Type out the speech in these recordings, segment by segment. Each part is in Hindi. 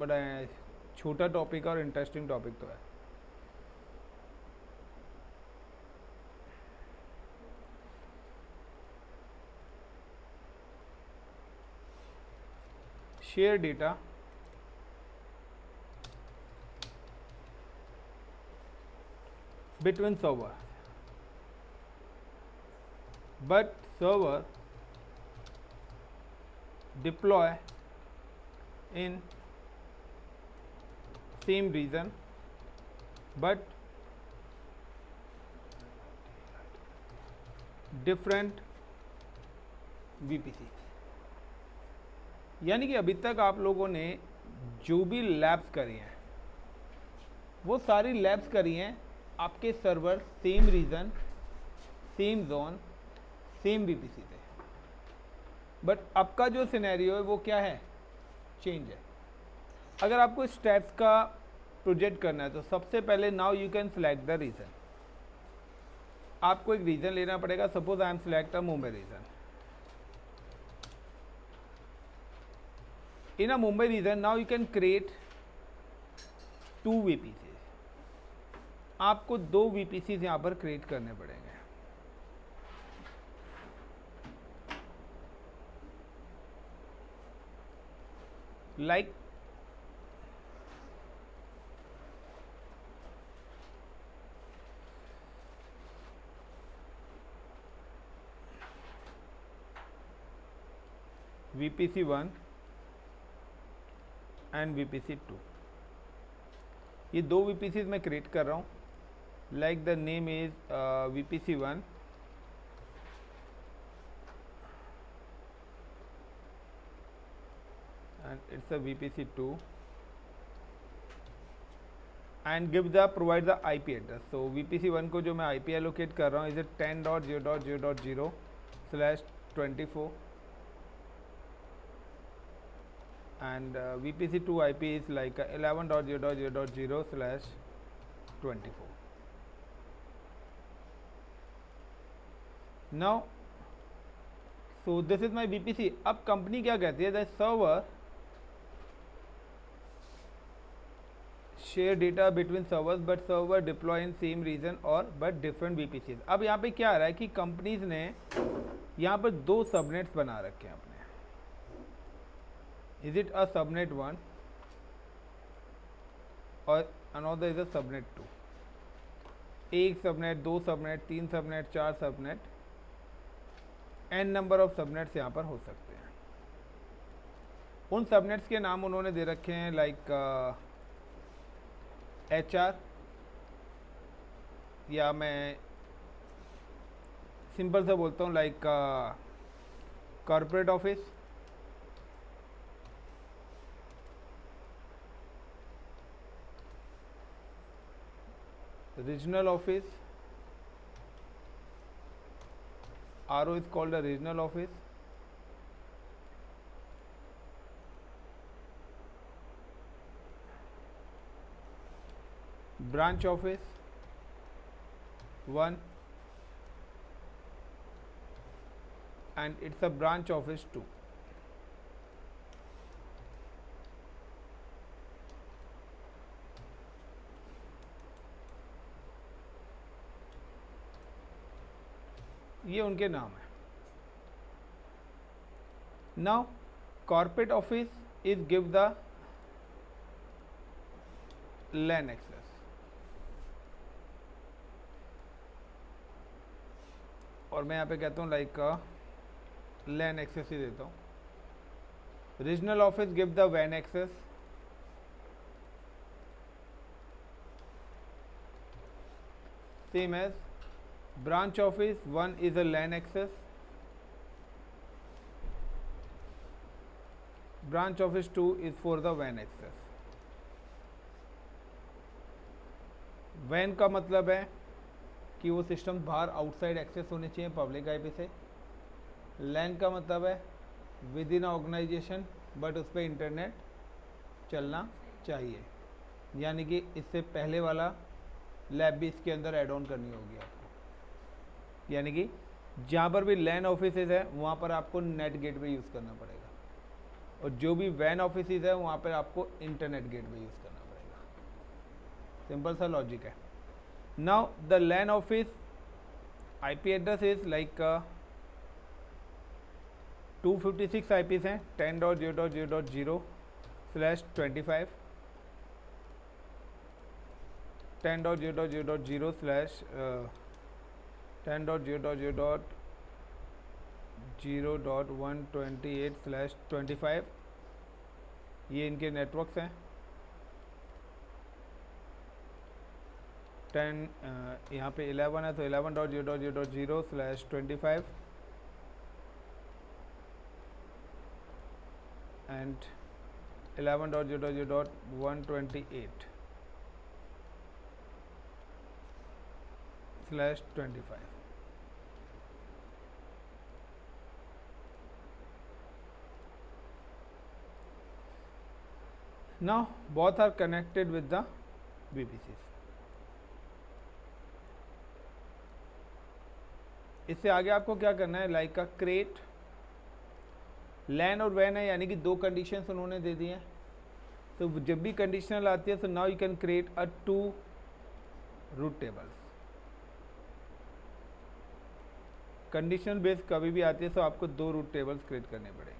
बड़ा छोटा टॉपिक और इंटरेस्टिंग टॉपिक तो है। Share data between server, but server deploy in same region but different VPC। यानी कि अभी तक आप लोगों ने जो भी लैब्स करी हैं वो सारी लैब्स करी हैं आपके server same region, same zone, same VPC पे। बट अब का जो सिनेरियो है वो क्या है, चेंज है। अगर आपको स्टेप्स का प्रोजेक्ट करना है तो सबसे पहले now you can select the region. आपको एक रीजन लेना पड़ेगा। Suppose I am select a Mumbai region. In a Mumbai region now you can create 2 VPCs। आपको 2 VPCs यहाँ पर क्रिएट करने पड़ेंगे। Like VPC 1 and VPC 2। ये 2 VPCs मैं क्रिएट कर रहा हूँ। Like the name is VPC 1 and it's a VPC 2 and give the provide the IP address। so VPC 1 को जो मैं IP allocate कर रहा हूँ is 10.0.0.0/24 and VPC 2 IP is like 11.0.0.0/24। now so this is my VPC। अब कंपनी क्या कहती है, the server share data between servers but server deploy in same region और बट डिफरेंट VPCs। अब यहाँ पे क्या आ रहा है कि कंपनीज ने यहाँ पर 2 सबनेट्स बना रखे हैं अपने। इज इट अ सबनेट 1 और अनदर इज अ सबनेट 2। एक subnet, 2 subnet, 3 subnet, 4 subnet, n number of subnets यहाँ पर हो सकते हैं। उन सबनेट्स के नाम उन्होंने दे रखे हैं लाइक HR, या मैं सिंपल से बोलता हूँ like corporate office, regional office, RO is called a regional office, branch office 1 and it's a branch office 2। ये उनके नाम है। Now corporate office is give the LAN access. और मैं यहाँ पे कहता हूँ लाइक लैन एक्सेस ही देता हूँ। रीजनल ऑफिस गिव द वैन access, same as branch office 1 is a LAN access, branch office 2 is for the WAN access। WAN का मतलब है कि वो सिस्टम बाहर आउटसाइड एक्सेस होने चाहिए पब्लिक IP से। LAN का मतलब है विद इन ऑर्गेनाइजेशन बट उस पर इंटरनेट चलना चाहिए। यानी कि इससे पहले वाला लैब भी इसके अंदर ऐड ऑन करनी होगी आपको। यानी कि जहाँ पर भी लैन ऑफिसेज है वहाँ पर आपको नेट गेटवे यूज़ करना पड़ेगा। और जो भी वैन ऑफिसेज है वहाँ पर आपको इंटरनेट गेटवे यूज़ करना पड़ेगा। सिंपल सा लॉजिक है। Now the LAN office IP address is like 256 IPs हैं 10.0.0.0/25, 10.0.0.0/10.0.0.128/25 ये इनके नेटवर्क्स हैं। 10 यहाँ पे 11 है तो 11.0.0.0/25 and 11.0.0.128/25. Now both are connected with the VPCs. इससे आगे आपको क्या करना है, लाइक का क्रिएट लैन और वैन है, यानी कि दो कंडीशंस उन्होंने दे दी हैं। तो जब भी कंडीशनल आती है तो now you can create 2 route tables. Conditional base कभी भी आती है तो आपको 2 रूट टेबल्स क्रिएट करने पड़ेंगे।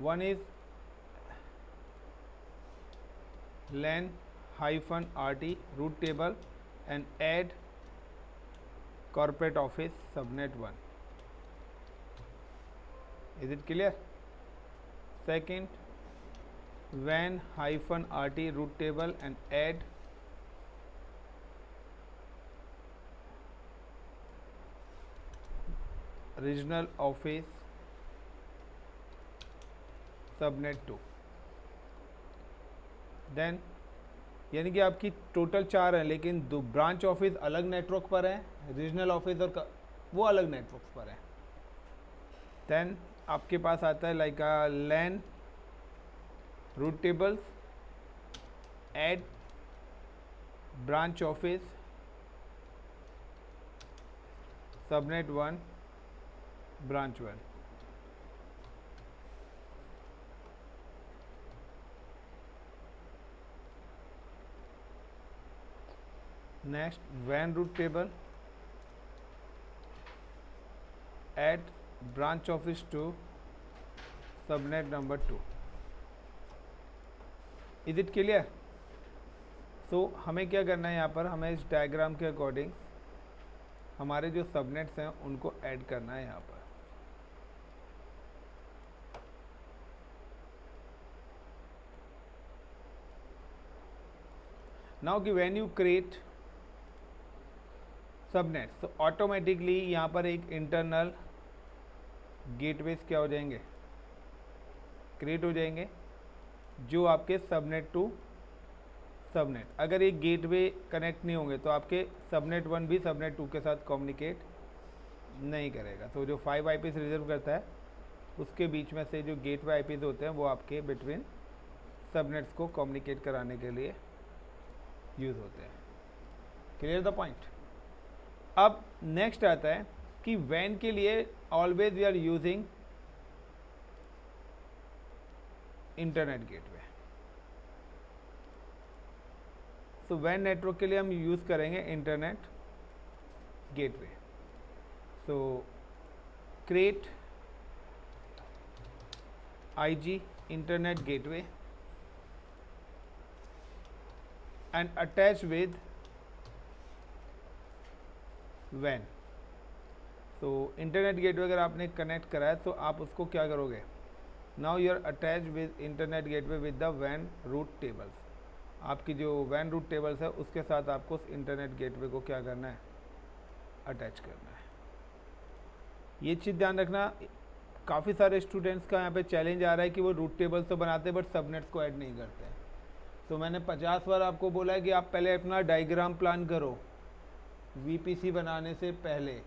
One is LAN -RT root table and add corporate office subnet 1. Is it clear? Second, WAN -RT root table and add regional office subnet 2. Then यानी कि आपकी टोटल 4 हैं, लेकिन 2 ब्रांच ऑफिस अलग नेटवर्क पर हैं, रीजनल ऑफिस और वो अलग नेटवर्क पर हैं। देन आपके पास आता है like LAN route tables, add branch office subnet 1 branch 1। Next, WAN root table, add branch office to subnet number 2. Is it clear? So हमें क्या करना है, यहाँ पर हमें इस डायग्राम के अकॉर्डिंग हमारे जो सबनेट्स हैं उनको ऐड करना है यहाँ पर। नाउ कि व्हेन यू क्रिएट सबनेट तो ऑटोमेटिकली यहाँ पर एक इंटरनल गेटवेज क्या हो जाएंगे, क्रिएट हो जाएंगे, जो आपके सबनेट टू सबनेट, अगर ये गेटवे कनेक्ट नहीं होंगे तो आपके सबनेट 1 भी सबनेट 2 के साथ कम्युनिकेट नहीं करेगा। तो जो 5 IPs रिजर्व करता है उसके बीच में से जो गेटवे IPs होते हैं वो आपके बिटवीन सबनेट्स को कम्युनिकेट कराने के लिए यूज़ होते हैं। Clear the point. अब नेक्स्ट आता है कि वैन के लिए always we are using internet gateway. तो वैन नेटवर्क के लिए हम यूज़ करेंगे internet gateway. So create IG internet gateway and attach with WAN। तो इंटरनेट गेटवे अगर आपने कनेक्ट करा है तो आप उसको क्या करोगे, now you are attach with internet gateway with the WAN route tables. आपकी जो WAN रूट टेबल्स है उसके साथ आपको उस इंटरनेट गेटवे को क्या करना है, अटैच करना है। ये चीज़ ध्यान रखना, काफ़ी सारे स्टूडेंट्स का यहाँ पे चैलेंज आ रहा है कि वो रूट टेबल्स तो बनाते हैं बट सबनेट्स को ऐड नहीं करते हैं। तो मैंने 50 बार आपको बोला है कि आप पहले अपना डायग्राम प्लान करो VPC बनाने से पहले।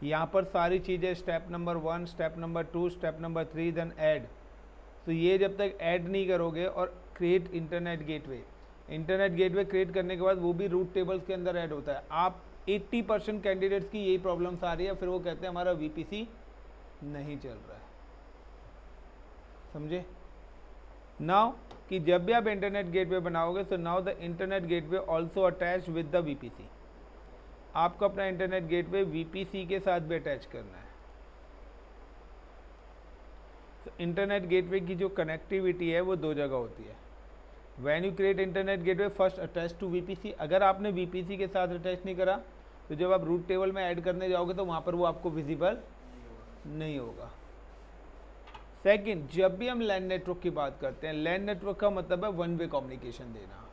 यहाँ पर सारी चीज़ें step number 1, step number 2, step number 3 then add. तो ये जब तक ऐड नहीं करोगे और create internet gateway, internet gateway create करने के बाद वो भी रूट टेबल्स के अंदर ऐड होता है। आप 80% कैंडिडेट्स की यही प्रॉब्लम्स आ रही है, फिर वो कहते हैं हमारा वीपीसी नहीं चल रहा है। समझे? नाउ कि जब भी आप इंटरनेट गेटवे बनाओगे, सो now the internet gateway also attach with the VPC. आपको अपना इंटरनेट गेटवे वीपीसी के साथ भी अटैच करना है। तो इंटरनेट गेटवे की जो कनेक्टिविटी है वो दो जगह होती है। When you create internet gateway first attach to VPC. अगर आपने वीपीसी के साथ अटैच नहीं करा तो जब आप रूट टेबल में ऐड करने जाओगे तो वहाँ पर वो आपको विजिबल नहीं होगा। सेकंड, जब भी हम लैन नेटवर्क की बात करते हैं, लैन नेटवर्क का मतलब है वन वे कम्युनिकेशन देना।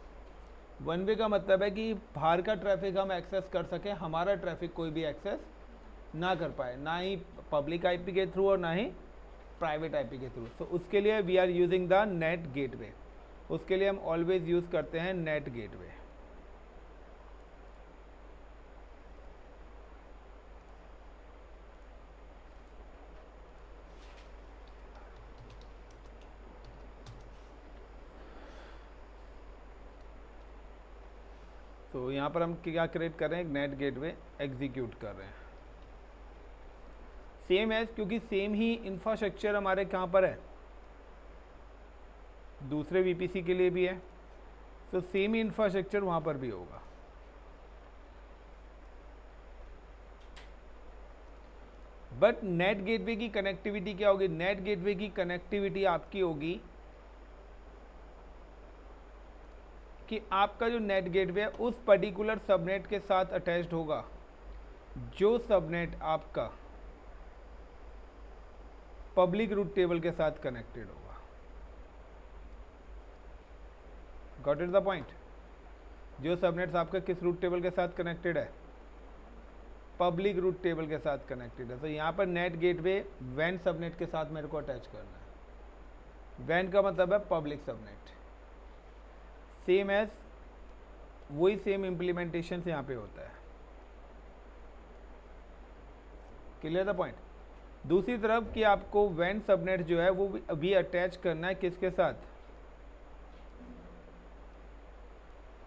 वन वे का मतलब है कि बाहर का ट्रैफिक हम एक्सेस कर सकें, हमारा ट्रैफिक कोई भी एक्सेस ना कर पाए, ना ही पब्लिक आईपी के थ्रू और ना ही प्राइवेट आईपी के थ्रू। तो उसके लिए we are using the NAT gateway. उसके लिए हम ऑलवेज यूज़ करते हैं नेट गेटवे। तो यहाँ पर हम क्या क्रिएट कर रहे हैं, एक नेट गेटवे एग्जीक्यूट कर रहे हैं। सेम एज, क्योंकि सेम ही इंफ्रास्ट्रक्चर हमारे कहाँ पर है, दूसरे वीपीसी के लिए भी है, तो सेम ही इंफ्रास्ट्रक्चर वहाँ पर भी होगा। बट नेट गेटवे की कनेक्टिविटी क्या होगी? नेट गेटवे की कनेक्टिविटी आपकी होगी कि आपका जो नेट गेटवे है उस पर्टिकुलर सबनेट के साथ अटैच्ड होगा जो सबनेट आपका पब्लिक रूट टेबल के साथ कनेक्टेड होगा। Got it the point? जो सबनेट्स आपका किस रूट टेबल के साथ कनेक्टेड है? पब्लिक रूट टेबल के साथ कनेक्टेड है। तो यहाँ पर नेट गेटवे वैन सबनेट के साथ मेरे को अटैच करना है। वैन का मतलब है पब्लिक सबनेट। सेम एज, वही सेम इम्प्लीमेंटेशन से यहाँ पे होता है। Clear the point? दूसरी तरफ कि आपको वैन सबनेट जो है वो भी अटैच करना है किसके साथ?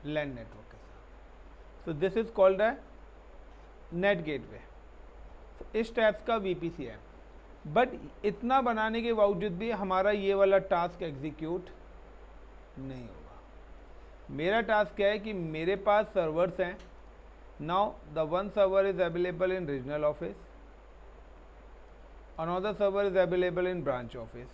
लैन नेटवर्क के साथ। So this is called a net gateway. इस टाइप्स का वीपीसी है। बट इतना बनाने के बावजूद भी हमारा ये वाला टास्क एग्जीक्यूट नहीं होगा। मेरा टास्क क्या है कि मेरे पास सर्वर्स हैं। Now the one server is available in regional office, another server is available in branch office.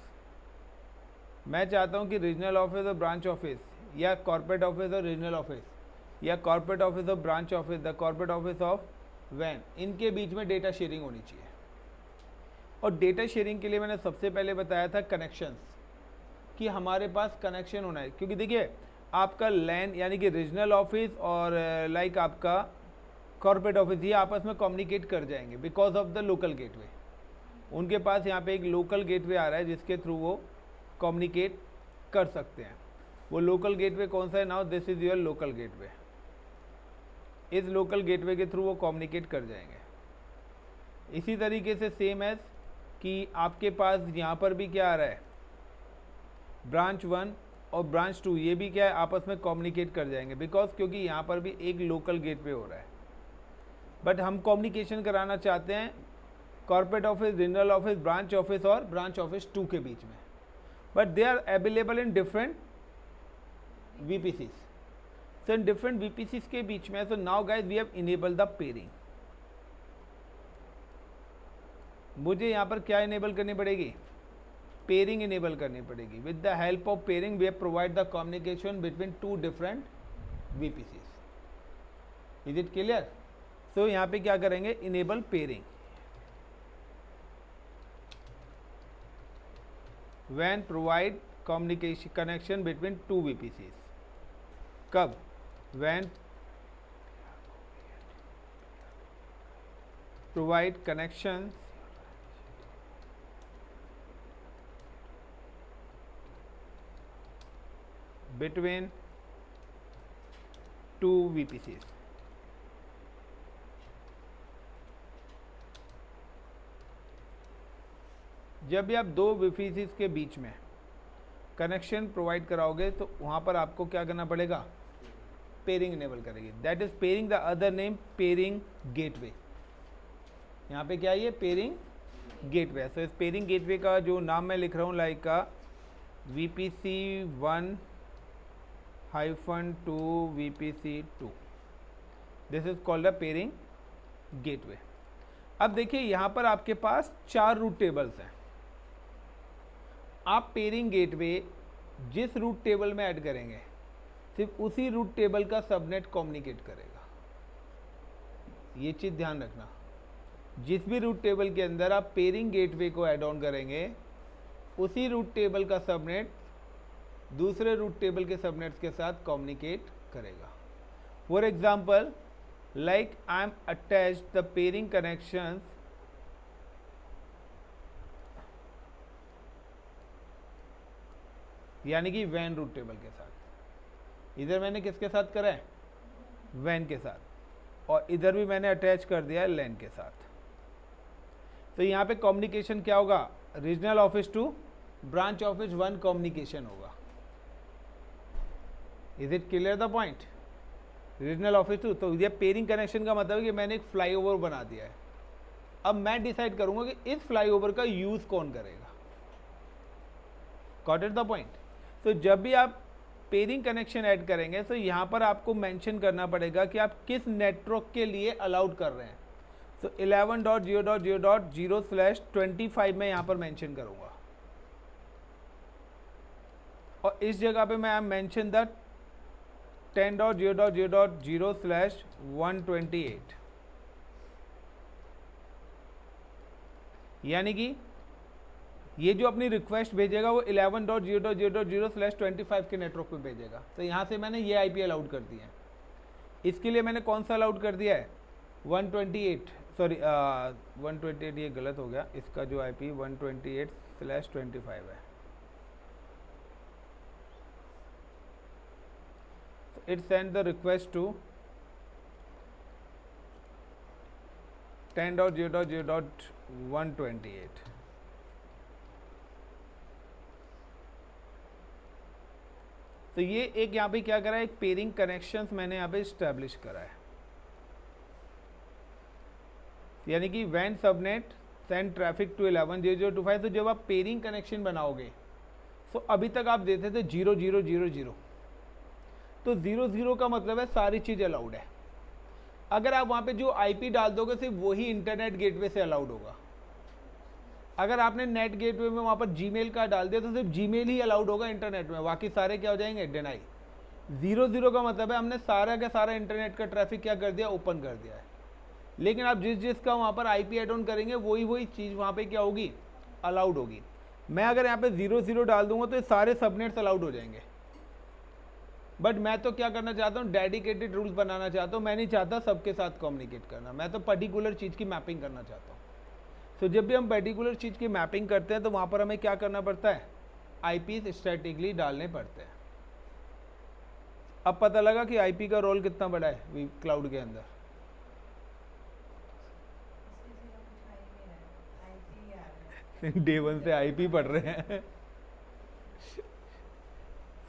मैं चाहता हूं कि रीजनल ऑफिस और ब्रांच ऑफिस, या कॉर्पोरेट ऑफिस और रीजनल ऑफिस, या कॉर्पोरेट ऑफिस और branch office, the corporate office of वैन, इनके बीच में डेटा शेयरिंग होनी चाहिए। और डेटा शेयरिंग के लिए मैंने सबसे पहले बताया था कनेक्शंस, कि हमारे पास कनेक्शन होना है। क्योंकि देखिए, आपका लैन यानी कि रीजनल ऑफिस और लाइक आपका कॉर्पोरेट ऑफिस, ये आपस में कम्युनिकेट कर जाएंगे because of the local gateway. उनके पास यहाँ पे एक लोकल गेटवे आ रहा है जिसके थ्रू वो कम्युनिकेट कर सकते हैं। वो लोकल गेटवे कौन सा है? Now this is your local gateway. इस लोकल गेटवे के थ्रू वो कम्युनिकेट कर जाएंगे। इसी तरीके से सेम एज कि आपके पास यहाँ पर भी क्या आ रहा है, ब्रांच 1 और ब्रांच 2, ये भी क्या है, आपस में कम्युनिकेट कर जाएंगे बिकॉज क्योंकि यहाँ पर भी एक लोकल गेटवे हो रहा है। बट हम कम्युनिकेशन कराना चाहते हैं corporate office, regional office, branch office और ब्रांच ऑफिस 2 के बीच में। But they are available in different VPCs. So in different VPCs के बीच में, so now guys we have enable the peering. मुझे यहाँ पर क्या इनेबल करनी पड़ेगी? पेयरिंग इनेबल करनी पड़ेगी। With the help of peering we have provide the communication between 2 different VPCs. Is it clear? So यहाँ पे क्या करेंगे? Enable peering. when provide communication connection between 2 VPCs। कब? when provide connections between 2 VPCs। जब भी आप 2 वीपीसीज के बीच में कनेक्शन प्रोवाइड कराओगे तो वहाँ पर आपको क्या करना पड़ेगा? पेयरिंग इनेबल करेगी, that is pairing, the other name pairing gateway. यहाँ पे क्या है, ये पेयरिंग गेटवे। सो इस पेयरिंग गेटवे का जो नाम मैं लिख रहा हूँ लाइक का VPC1-2 VPC2, this is called a pairing gateway. अब देखिए यहाँ पर आपके पास 4 रूट टेबल्स हैं। आप पेयरिंग गेटवे जिस रूट टेबल में ऐड करेंगे सिर्फ उसी रूट टेबल का सबनेट कम्युनिकेट करेगा। ये चीज़ ध्यान रखना, जिस भी रूट टेबल के अंदर आप पेयरिंग गेटवे को ऐड ऑन करेंगे उसी रूट टेबल का सबनेट दूसरे रूट टेबल के सबनेट्स के साथ कम्युनिकेट करेगा। For example, like I am attached the pairing connections यानी कि वैन रूट टेबल के साथ। इधर मैंने किसके साथ करा है, वैन के साथ, और इधर भी मैंने अटैच कर दिया है लैन के साथ। तो यहाँ पे कम्युनिकेशन क्या होगा, regional office to branch office 1 communication होगा। Is it clear the point, regional office to. तो ये पेयरिंग कनेक्शन का मतलब है कि मैंने एक फ्लाईओवर बना दिया है। अब मैं डिसाइड करूंगा कि इस फ्लाईओवर का यूज कौन करेगा। Got it the point. तो जब भी आप पेयरिंग कनेक्शन ऐड करेंगे तो यहाँ पर आपको मेंशन करना पड़ेगा कि आप किस नेटवर्क के लिए अलाउड कर रहे हैं। तो 11.0.0.0/25 में यहाँ पर मेंशन करूंगा, और इस जगह पे मैं मेंशन द 10.0.0.0/128, यानी कि ये जो अपनी रिक्वेस्ट भेजेगा वो 11.0.0.0/25 के नेटवर्क पे भेजेगा। तो यहाँ से मैंने ये आईपी अलाउड कर दिया है। इसके लिए मैंने कौन सा अलाउड कर दिया है, 128, सॉरी 128, ये गलत हो गया, इसका जो आईपी 128/25 है। It sent the request to 10.0.0.128। तो ये एक यहाँ पे क्या करा है, एक पेयरिंग कनेक्शंस मैंने यहाँ पे इस्टेब्लिश करा है, यानी कि वैन सबनेट सेंड ट्रैफिक टू 11.0.0.25। तो जब आप पेयरिंग कनेक्शन बनाओगे तो अभी तक आप देते थे 0.0.0.0, तो 0.0 का मतलब है सारी चीज़ अलाउड है। अगर आप वहाँ पे जो आईपी डाल दोगे सिर्फ वही इंटरनेट गेटवे से अलाउड होगा। अगर आपने नेट गेटवे में वहाँ पर जीमेल का डाल दिया तो सिर्फ जीमेल ही अलाउड होगा इंटरनेट में, बाकी सारे क्या हो जाएंगे, डिनाई। 0.0 का मतलब है हमने सारा का सारा इंटरनेट का ट्रैफिक क्या कर दिया, ओपन कर दिया है। लेकिन आप जिसका वहाँ पर आईपी एड ऑन करेंगे वही चीज़ वहाँ पर क्या होगी, अलाउड होगी। मैं अगर यहाँ पे 0.0 डाल दूंगा तो ये सारे सबनेट्स अलाउड हो जाएंगे। बट मैं तो क्या करना चाहता हूँ, डेडिकेटेड रूल्स बनाना चाहता हूँ। मैं नहीं चाहता सबके साथ कम्युनिकेट करना, मैं तो पर्टिकुलर चीज़ की मैपिंग करना चाहता हूँ। तो जब भी हम पर्टिकुलर चीज़ की मैपिंग करते हैं तो वहाँ पर हमें क्या करना पड़ता है, आईपी स्ट्रेटेजिकली डालने पड़ते हैं। अब पता लगा कि आईपी का रोल कितना बड़ा है क्लाउड के अंदर। डे 1 से आईपी पढ़ रहे हैं।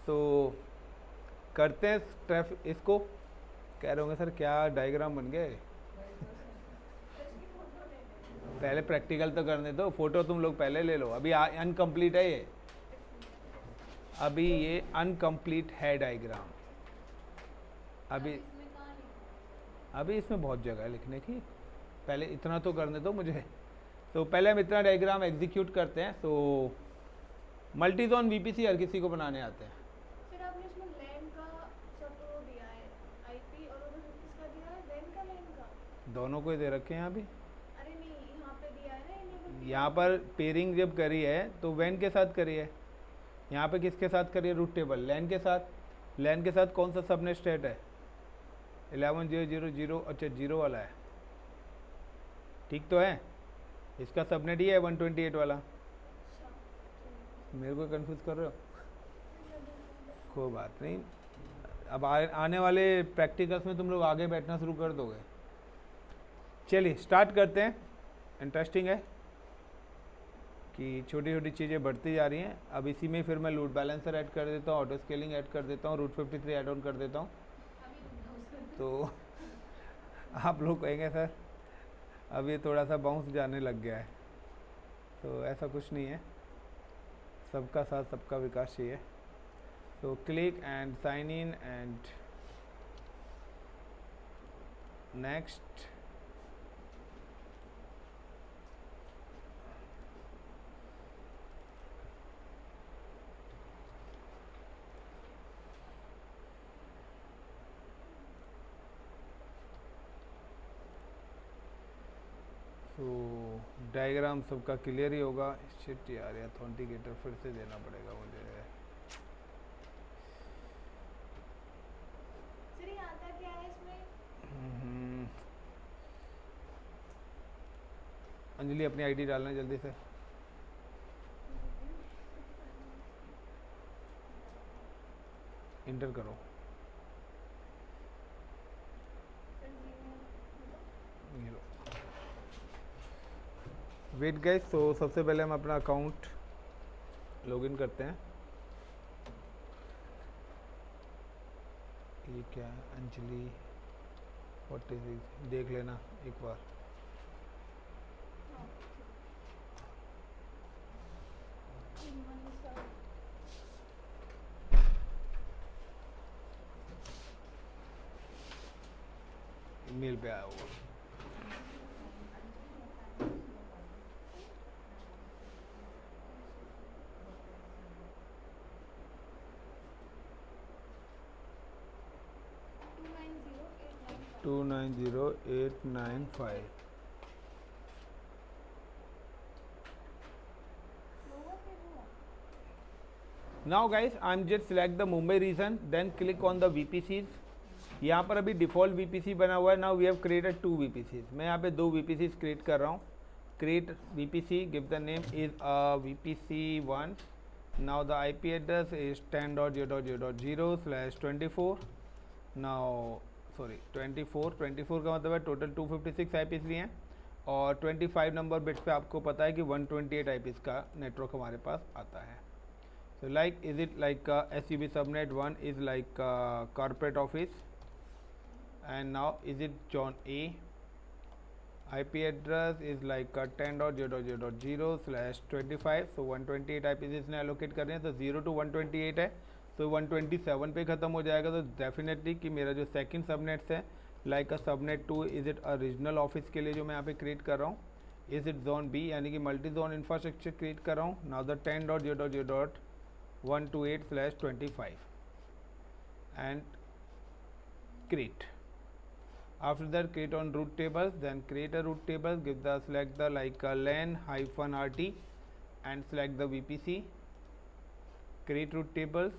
तो करते हैं ट्रैफिक, इसको कह रहे होंगे सर क्या डायग्राम बन गए। पहले प्रैक्टिकल तो करने दो, फोटो तुम लोग पहले ले लो, अभी अनकम्प्लीट है ये, अभी ये अनकम्प्लीट है डायग्राम। अभी इसमें बहुत जगह है लिखने की, पहले इतना तो करने दो मुझे। तो पहले हम इतना डायग्राम एग्जीक्यूट करते हैं। तो मल्टी जोन वीपीसी हर किसी को बनाने आते हैं। फिर आपने इसमें लैन का सब वो दिया है, आईपी और उधर किसका दिया है, वैन का लैन का, दोनों को ही दे रखे हैं यहाँ भी। अरे नहीं यहाँ पे दिया है ना इन्हें। यहाँ पर पेयरिंग जब करी है तो वैन के साथ करी है, यहाँ पे किसके साथ करी है, रूट टेबल लैन के साथ। लैन के साथ कौन सा सबनेट स्टेट है, 11.0.0.0, अच्छा 0 वाला है, ठीक तो है। इसका सबनेट ही है 128 वाला। मेरे को कंफ्यूज कर रहे हो, कोई बात नहीं। अब आने वाले प्रैक्टिकल्स में तुम लोग आगे बैठना शुरू कर दोगे। चलिए स्टार्ट करते हैं। इंटरेस्टिंग है कि छोटी छोटी चीज़ें बढ़ती जा रही हैं। अब इसी में फिर मैं लोड बैलेंसर ऐड कर देता हूँ, ऑटो स्केलिंग ऐड कर देता हूँ, रूट 53 ऐड ऑन कर देता हूँ। तो आप लोग कहेंगे सर अब ये थोड़ा सा बाउंस जाने लग गया है, तो ऐसा कुछ नहीं है, सबका साथ सबका विकास चाहिए। तो click and sign in and next. तो डायग्राम सबका क्लियर ही होगा। शिट यार, ऑथेंटिकेटर फिर से देना पड़ेगा मुझे। सर ये आता क्या है इसमें? अंजलि अपनी आईडी डालना जल्दी से। इंटर करो। सर ये लो। वेट गाइस, तो सबसे पहले हम अपना अकाउंट लॉगिन करते हैं। ये क्या है? अंजलि व्हाट इज इट, देख लेना एक बार। ईमेल पे आया होगा। To 90895। Now guys, I'm just select the Mumbai region, then click on the VPCs। यहाँ पर अभी डिफ़ॉल्ट VPC बना हुआ है। Now we have created 2 VPCs। मैं यहाँ पे 2 VPCs क्रिएट कर रहा हूँ। Create VPC, give the name is VPC1। Now the IP address is 10.0.0.0/24। Now sorry 24 का मतलब है टोटल 256 IPs लिए हैं, और 25 नंबर बिट्स पे आपको पता है कि 128 IPs का नेटवर्क हमारे पास आता है। So like, is it like SUB subnet 1 is like corporate office, and now is it John A? IP address is like 10.0.0.0/25। so 128 IPs इसने allocate करने हैं, तो 0 to 128 है, तो 127 पे ख़त्म हो जाएगा। तो डेफिनेटली कि मेरा जो सेकंड सबनेट्स है like subnet 2 is it a regional office के लिए जो मैं यहाँ पे क्रिएट कर रहा हूँ, इज़ इट जोन बी यानी कि मल्टी जोन इंफ्रास्ट्रक्चर क्रिएट कर रहा हूँ। Now the 10.0.0.128/25 and create. After that, create on root tables, then create a root table, give the select the like LAN-RT and select the VPC, create root tables,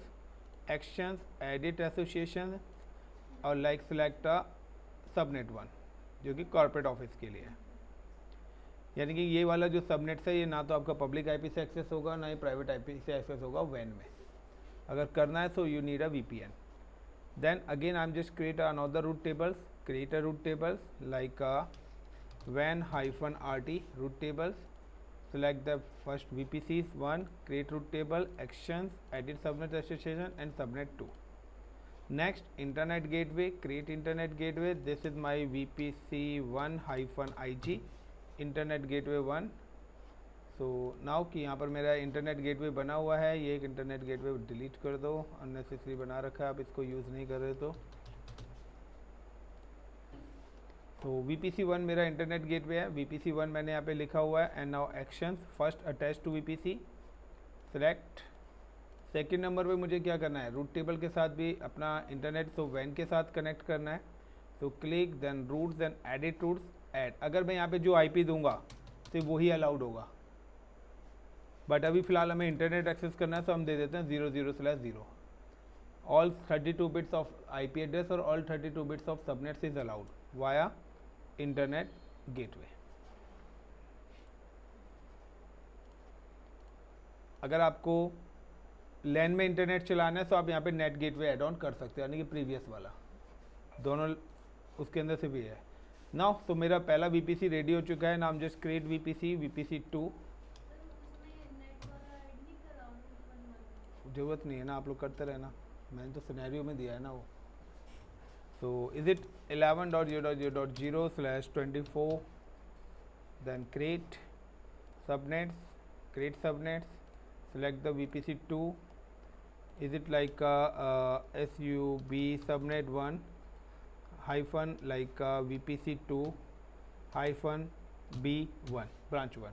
actions, edit association, और like select a subnet 1 जो कि कॉर्पोरेट ऑफिस के लिए है। यानी कि ये वाला जो सबनेट्स है ये ना तो आपका पब्लिक आईपी से एक्सेस होगा, ना ही प्राइवेट आईपी से एक्सेस होगा वैन में। अगर करना है तो you need a VPN। Then again I am just create another route tables, create a root tables like WAN-RT root tables, select the first VPCs 1, create root table, actions, edit subnet association and subnet 2. Next, internet gateway, create internet gateway. This is my VPC1-IG internet gateway 1। so now कि यहाँ पर मेरा इंटरनेट गेटवे बना हुआ है, ये एक इंटरनेट गेटवे डिलीट कर दो, अननेसेसरी बना रखा है, आप इसको यूज़ नहीं कर रहे तो VPC1 मेरा इंटरनेट गेटवे है। VPC1 मैंने यहाँ पे लिखा हुआ है। And now actions, first attach to VPC, select. Second number पे मुझे क्या करना है, रूट टेबल के साथ भी अपना इंटरनेट तो वैन के साथ कनेक्ट करना है। तो click, then routes, then edit routes, add. अगर मैं यहाँ पे जो IP दूंगा तो वही अलाउड होगा, बट अभी फ़िलहाल हमें इंटरनेट एक्सेस करना है तो हम दे देते हैं 00/0। All 32 bits of IP address और all 32 bits of subnets is allowed via internet gateway. अगर आपको लैन में इंटरनेट चलाना है तो आप यहाँ पे नेट गेटवे ऐड ऑन कर सकते हैं, यानी कि प्रीवियस वाला दोनों उसके अंदर से भी है। नाउ तो मेरा पहला VPC रेडी हो चुका है। नाम जस्ट क्रिएट VPC2। ज़रूरत नहीं है ना, आप लोग करते रहना, मैंने तो सिनेरियो में दिया है ना वो। So is it 11.0.0.0/24, then create subnets, select the VPC2. Is it like SUB subnet 1 hyphen like VPC2 hyphen B1 branch 1?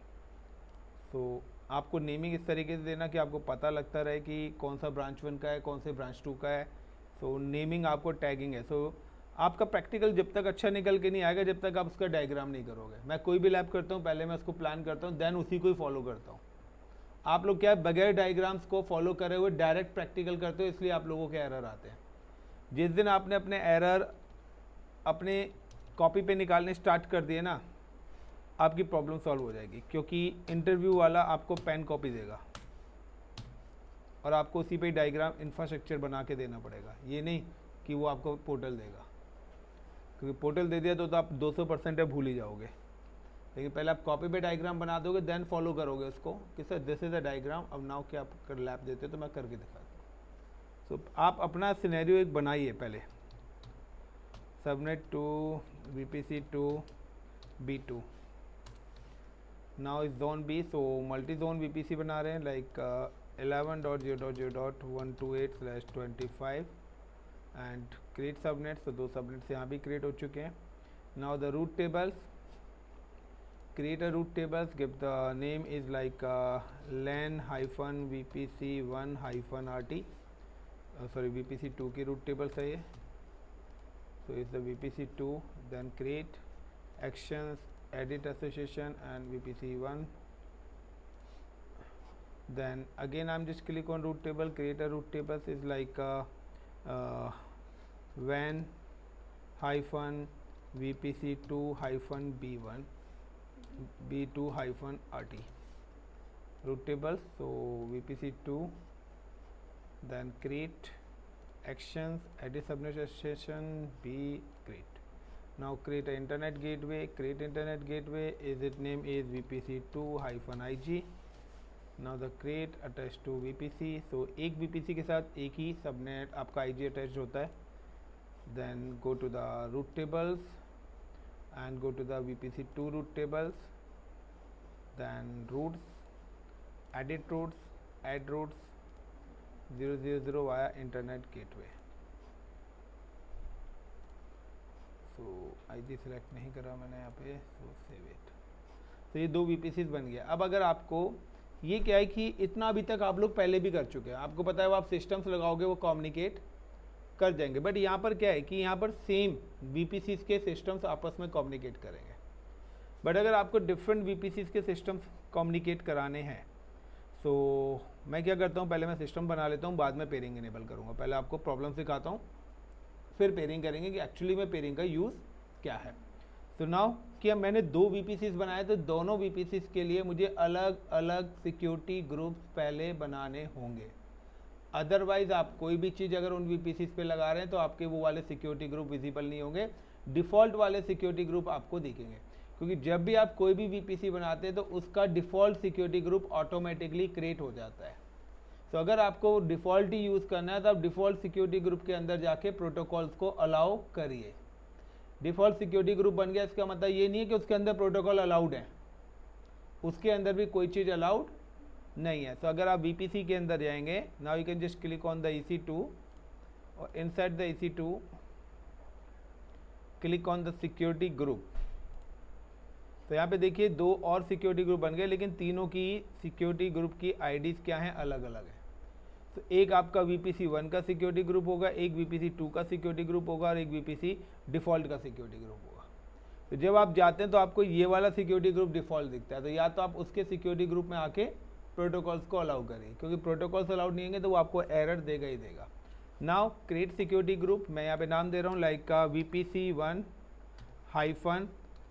तो आपको नेमिंग इस तरीके से देना कि आपको पता लगता रहे कि कौन सा ब्रांच 1 का है, कौन से ब्रांच 2 का है. सो नेमिंग आपको टैगिंग है. सो आपका प्रैक्टिकल जब तक अच्छा निकल के नहीं आएगा जब तक आप उसका डायग्राम नहीं करोगे. मैं कोई भी लैब करता हूँ पहले मैं उसको प्लान करता हूँ, देन उसी को ही फॉलो करता हूँ. आप लोग क्या है बगैर डायग्राम्स को फॉलो करे हुए डायरेक्ट प्रैक्टिकल करते हो, इसलिए आप लोगों के एरर आते हैं. जिस दिन आपने अपने एरर अपने कॉपी पे निकालने स्टार्ट कर दिए ना, आपकी प्रॉब्लम सॉल्व हो जाएगी. क्योंकि इंटरव्यू वाला आपको पेन कॉपी देगा और आपको उसी पे डायग्राम इंफ्रास्ट्रक्चर बना के देना पड़ेगा. ये नहीं कि वो आपको पोर्टल देगा, क्योंकि पोर्टल दे दिया तो आप 200% भूल ही जाओगे. लेकिन पहले आप कॉपी पे डायग्राम बना दोगे, देन फॉलो करोगे उसको कि sir this is a diagram. अब नाउ क्या आप कर लैब देते हो तो मैं करके दिखाता हूँ. सो आप अपना सिनेरियो एक बनाइए पहले. Subnet 2 VPC2 B2. Now is zone B. So multi zone VPC बना रहे हैं लाइक 11.0.0.128/25 एंड क्रिएट सबनेट्स. तो 2 सबनेट्स यहाँ भी क्रिएट हो चुके हैं. Now the route tables, create a root tables, give the name is like len hyphen VPC1 hyphen RT. Sorry, VPC2 की root tables है ये. So it's the VPC2, then create actions, edit association and VPC1. Then again I'm just click on root table, create a root tables is like when hyphen VPC2 hyphen B1 B2 hyphen RT root tables. So VPC2, then create actions, edit subnet association, be create. Now create an internet gateway, create internet gateway, is it name is VPC2 hyphen IG. Now the create attached to VPC. So एक VPC के साथ एक ही सबनेट आपका IG अटैच होता है. Then go to the root tables and go to the VPC2 root tables, then roots, edit roots, add roots 000 via internet gateway. So IG select नहीं करा मैंने यहाँ पे, so save it. तो ये 2 VPCs बन गया. अब अगर आपको ये क्या है कि इतना अभी तक आप लोग पहले भी कर चुके हैं, आपको पता है वो आप सिस्टम्स लगाओगे वो कम्युनिकेट कर जाएंगे. बट यहाँ पर क्या है कि यहाँ पर सेम VPCs के सिस्टम्स आपस में कम्युनिकेट करेंगे. बट अगर आपको डिफरेंट VPCs के सिस्टम्स कम्युनिकेट कराने हैं, सो मैं क्या करता हूँ पहले मैं सिस्टम बना लेता हूँ, बाद में पेयरिंग इनेबल करूँगा. पहले आपको प्रॉब्लम सिखाता हूँ, फिर पेयरिंग करेंगे कि एक्चुअली में पेयरिंग का यूज़ क्या है. तो नाउ कि मैंने 2 VPCs बनाए तो दोनों VPCs के लिए मुझे अलग अलग सिक्योरिटी ग्रुप्स पहले बनाने होंगे. अदरवाइज आप कोई भी चीज़ अगर उन VPCs पे लगा रहे हैं तो आपके वो वाले सिक्योरिटी ग्रुप विजिबल नहीं होंगे, डिफ़ॉल्ट वाले सिक्योरिटी ग्रुप आपको दिखेंगे. क्योंकि जब भी आप कोई भी VPC बनाते हैं तो उसका default security group automatically create हो जाता है. तो अगर आपको डिफ़ॉल्ट ही यूज़ करना है तो आप डिफ़ॉल्ट सिक्योरिटी ग्रुप के अंदर जाके प्रोटोकॉल्स को अलाउ करिए. डिफ़ॉल्ट सिक्योरिटी ग्रुप बन गया, इसका मतलब ये नहीं है कि उसके अंदर प्रोटोकॉल अलाउड है, उसके अंदर भी कोई चीज़ अलाउड नहीं है. तो अगर आप VPC के अंदर जाएंगे, now you can just click on the EC2 और inside the EC2 click on the security group. तो यहाँ पे देखिए 2 और सिक्योरिटी ग्रुप बन गए, लेकिन तीनों की सिक्योरिटी ग्रुप की IDs क्या हैं, अलग अलग है. तो एक आपका VPC1 का सिक्योरिटी ग्रुप होगा, एक VPC2 का सिक्योरिटी ग्रुप होगा और एक VPC डिफ़ॉल्ट का सिक्योरिटी ग्रुप होगा. तो जब आप जाते हैं तो आपको ये वाला सिक्योरिटी ग्रुप डिफ़ॉल्ट दिखता है, तो या तो आप उसके सिक्योरिटी ग्रुप में आके प्रोटोकॉल्स को अलाउ करिए, क्योंकि प्रोटोकॉल्स अलाउड नहीं होंगे तो वो आपको एरर देगा ही देगा. नाउ क्रिएट सिक्योरिटी ग्रुप, मैं यहाँ पे नाम दे रहा हूँ like VPC1 hyphen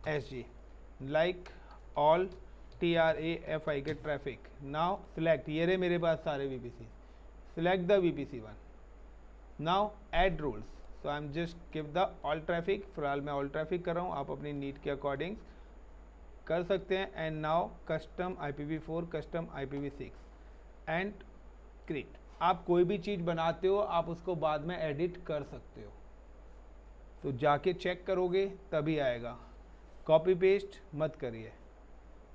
SG, like all TRAFIC के ट्रैफिक. नाउ सिलेक्ट, ये रहे मेरे पास सारे VPC. Select the VPC1. Now add rules. So I'm just give the all traffic. फिलहाल मैं all traffic कर रहा हूँ, आप अपनी नीड के अकॉर्डिंग कर सकते हैं. And now custom IPv4, custom IPv6 and create. आप कोई भी चीज़ बनाते हो आप उसको बाद में एडिट कर सकते हो. तो जाके चेक करोगे तभी आएगा, कॉपी पेस्ट मत करिए।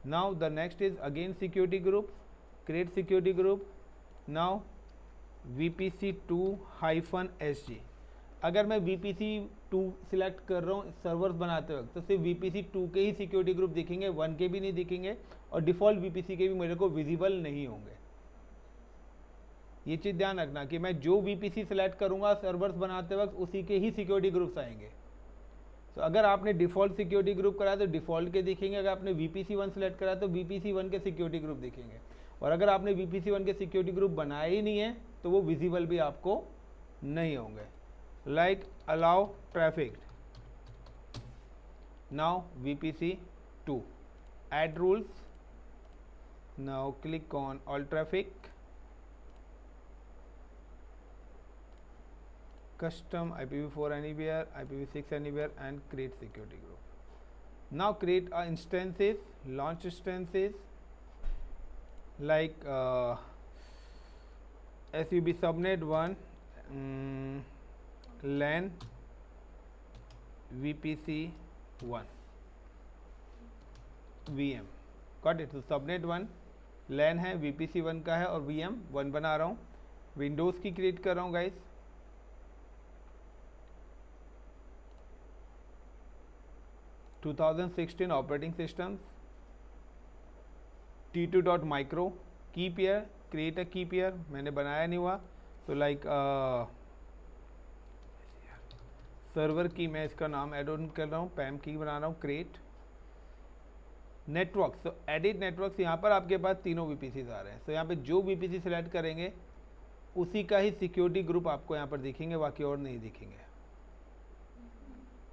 Now the next is again security group, create security group. Now VPC2-SG। अगर मैं VPC2 सिलेक्ट कर रहा हूँ सर्वर्स बनाते वक्त तो सिर्फ VPC2 के ही सिक्योरिटी ग्रुप दिखेंगे, 1 के भी नहीं दिखेंगे और डिफ़ॉल्ट VPC के भी मेरे को विजिबल नहीं होंगे। ये चीज़ ध्यान रखना कि मैं जो VPC सिलेक्ट करूँगा सर्वर्स बनाते वक्त उसी के ही सिक्योरिटी ग्रुप्स आएंगे। तो अगर आपने डिफ़ॉल्ट सिक्योरिटी ग्रुप कराया तो डिफ़ॉल्ट के दिखेंगे, अगर आपने VPC1 सिलेक्ट कराया तो VPC1 के सिक्योरिटी ग्रुप दिखेंगे, और अगर आपने VPC1 के सिक्योरिटी ग्रुप बनाए ही नहीं है तो वो विजिबल भी आपको नहीं होंगे। Like allow traffic, now VPC2 add rules, now click on all traffic, custom IPv4 anywhere, IPv6 anywhere, and create security group. Now create instances, launch instances like SUB subnet 1 LAN VPC1 VM, got it। तो सबनेट 1 LAN है, VPC1 का है और VM 1 बना रहा हूँ, विंडोज़ की क्रिएट कर रहा हूँ गाइस। 2016 ऑपरेटिंग सिस्टम, T2.micro, की पेयर, क्रिएट अ की पेयर, मैंने बनाया नहीं हुआ तो लाइक सर्वर की मैं इसका नाम ऐड ऑन कर रहा हूँ, पैम की बना रहा हूँ, क्रिएट नेटवर्क। तो एडिट नेटवर्क्स, यहाँ पर आपके पास तीनों VPCs आ रहे हैं। तो यहाँ पे जो VPC सिलेक्ट करेंगे उसी का ही सिक्योरिटी ग्रुप आपको यहाँ पर दिखेंगे, बाकी और नहीं दिखेंगे।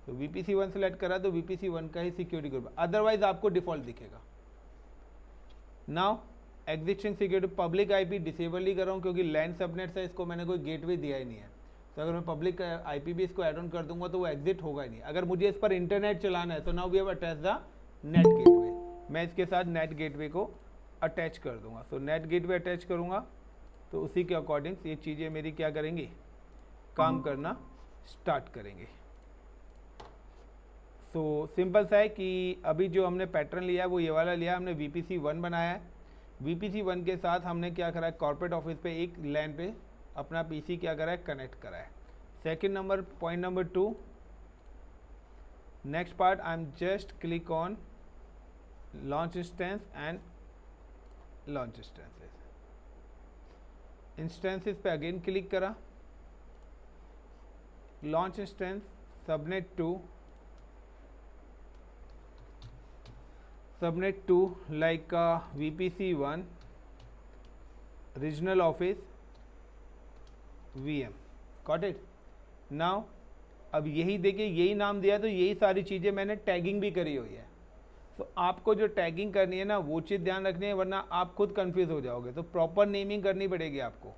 तो VPC1 सिलेक्ट करा तो VPC1 का ही सिक्योरिटी ग्रुप, अदरवाइज आपको डिफॉल्ट दिखेगा। Now existing security, public IP disable ही कर रहा हूँ क्योंकि लैंड सबनेट है, इसको मैंने कोई गेटवे दिया ही नहीं है। तो अगर मैं पब्लिक IP भी इसको ऐड ऑन कर दूंगा तो वो एग्जिट होगा ही नहीं। अगर मुझे इस पर इंटरनेट चलाना है तो now we have attach the NAT gateway, मैं इसके साथ नेट गेटवे को अटैच कर दूंगा। तो नेट गेटवे अटैच करूंगा तो उसी के अकॉर्डिंग ये चीज़ें मेरी क्या करेंगी, काम करना स्टार्ट करेंगे। तो सिंपल सा है कि अभी जो हमने पैटर्न लिया है वो ये वाला लिया, हमने VPC1 बनाया है। VPC1 के साथ हमने क्या करा है, कॉर्पोरेट ऑफिस पे एक लैन पे अपना PC क्या करा है, कनेक्ट करा है। Second number, point number 2, next part, I am just click on launch instance and launch instances. Instances पे अगेन क्लिक करा, launch instance subnet 2 like VPC1 regional office VM, got it। now अब यही देखिए, यही नाम दिया तो यही सारी चीज़ें मैंने टैगिंग भी करी हुई है। तो आपको जो टैगिंग करनी है ना वो चीज़ ध्यान रखनी है, वरना आप खुद कंफ्यूज हो जाओगे। तो प्रॉपर नेमिंग करनी पड़ेगी आपको,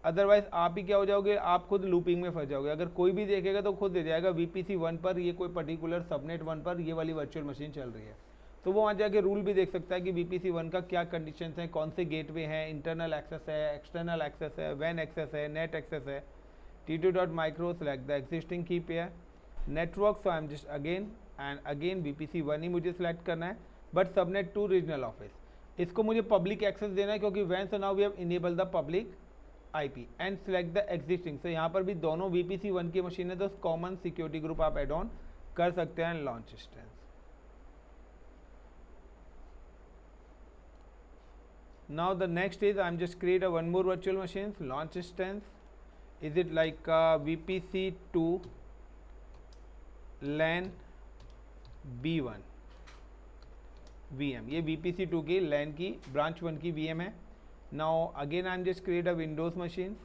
अदरवाइज आप ही क्या हो जाओगे, आप खुद लूपिंग में फंस जाओगे। अगर कोई भी देखेगा तो खुद दे जाएगा VPC1 पर ये कोई पर्टिकुलर सबनेट 1 पर ये वाली वर्चुअल मशीन चल रही है। तो वो वहाँ जाके रूल भी देख सकता है कि VPC1 का क्या कंडीशन है, कौन से गेटवे हैं, इंटरनल एक्सेस है, एक्सटर्नल एक्सेस है, वैन एक्सेस है, नेट एक्सेस है। T2.micro, सेलेक्ट द एग्जिस्टिंग की pair network, so I am just again and again VPC1 ही मुझे सिलेक्ट करना है, बट सबनेट 2 रीजनल ऑफिस, इसको मुझे पब्लिक एक्सेस देना है क्योंकि वैन so now we have enable the public IP and select the existing. So यहाँ पर भी दोनों VPC1 की मशीन है तो कॉमन सिक्योरिटी ग्रुप आप एड ऑन कर सकते हैं। Launch instance, now the next is I'm just create a one more virtual machine, launch instance. Is it like VPC2 LAN B1 VM, ये VPC2 की LAN की branch 1 की VM है। now again I'm just create a Windows machine,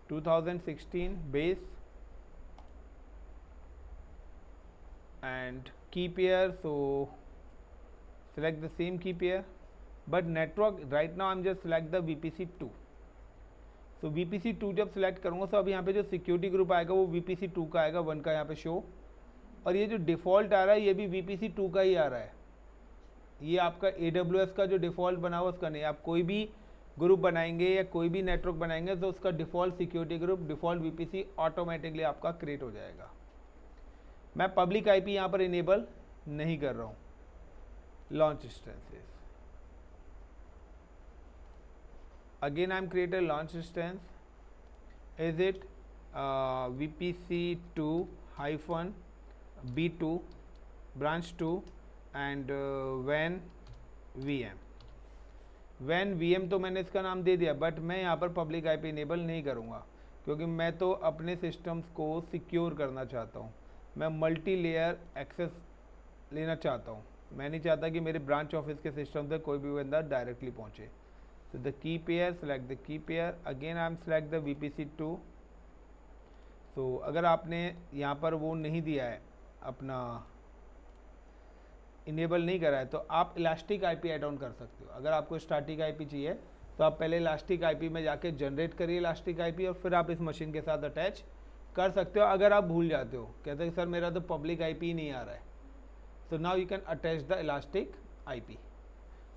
2016 base and key pair, so select the same key pair, but network right now I'm just select the VPC2। तो VPC2 जब select करूँगा तो अब यहाँ पे जो सिक्योरिटी ग्रुप आएगा वो VPC2 का आएगा, 1 का यहाँ पे शो, और ये जो डिफ़ॉल्ट आ रहा है ये भी VPC2 का ही आ रहा है। ये आपका AWS का जो डिफ़ॉल्ट बना हुआ उसका नहीं, आप कोई भी ग्रुप बनाएंगे या कोई भी नेटवर्क बनाएंगे तो उसका default security group, default VPC automatically आपका क्रिएट हो जाएगा। मैं पब्लिक आईपी यहाँ पर इनेबल नहीं कर रहा हूँ। Launch instances, again I'm create a launch instance. Is it VPC2 hyphen B2 branch 2 and when VM। when VM तो मैंने इसका नाम दे दिया, बट मैं यहाँ पर पब्लिक आईपी इनेबल नहीं करूँगा क्योंकि मैं तो अपने सिस्टम्स को सिक्योर करना चाहता हूँ। मैं मल्टी लेयर एक्सेस लेना चाहता हूँ। मैं नहीं चाहता कि मेरे ब्रांच ऑफिस के सिस्टम से कोई भी बंदा डायरेक्टली पहुँचे। So the key pair, select the key pair, again I am select the VPC2। so अगर आपने यहाँ पर वो नहीं दिया है, अपना इनेबल नहीं करा है, तो आप इलास्टिक आईपी ऐड ऑन कर सकते हो। अगर आपको स्टैटिक आईपी चाहिए तो आप पहले इलास्टिक आईपी में जाके जनरेट करिए इलास्टिक आईपी और फिर आप इस मशीन के साथ अटैच कर सकते हो। अगर आप भूल जाते हो, कहते हैं सर मेरा तो पब्लिक आईपी ही नहीं आ रहा है, तो now you can attach the elastic IP.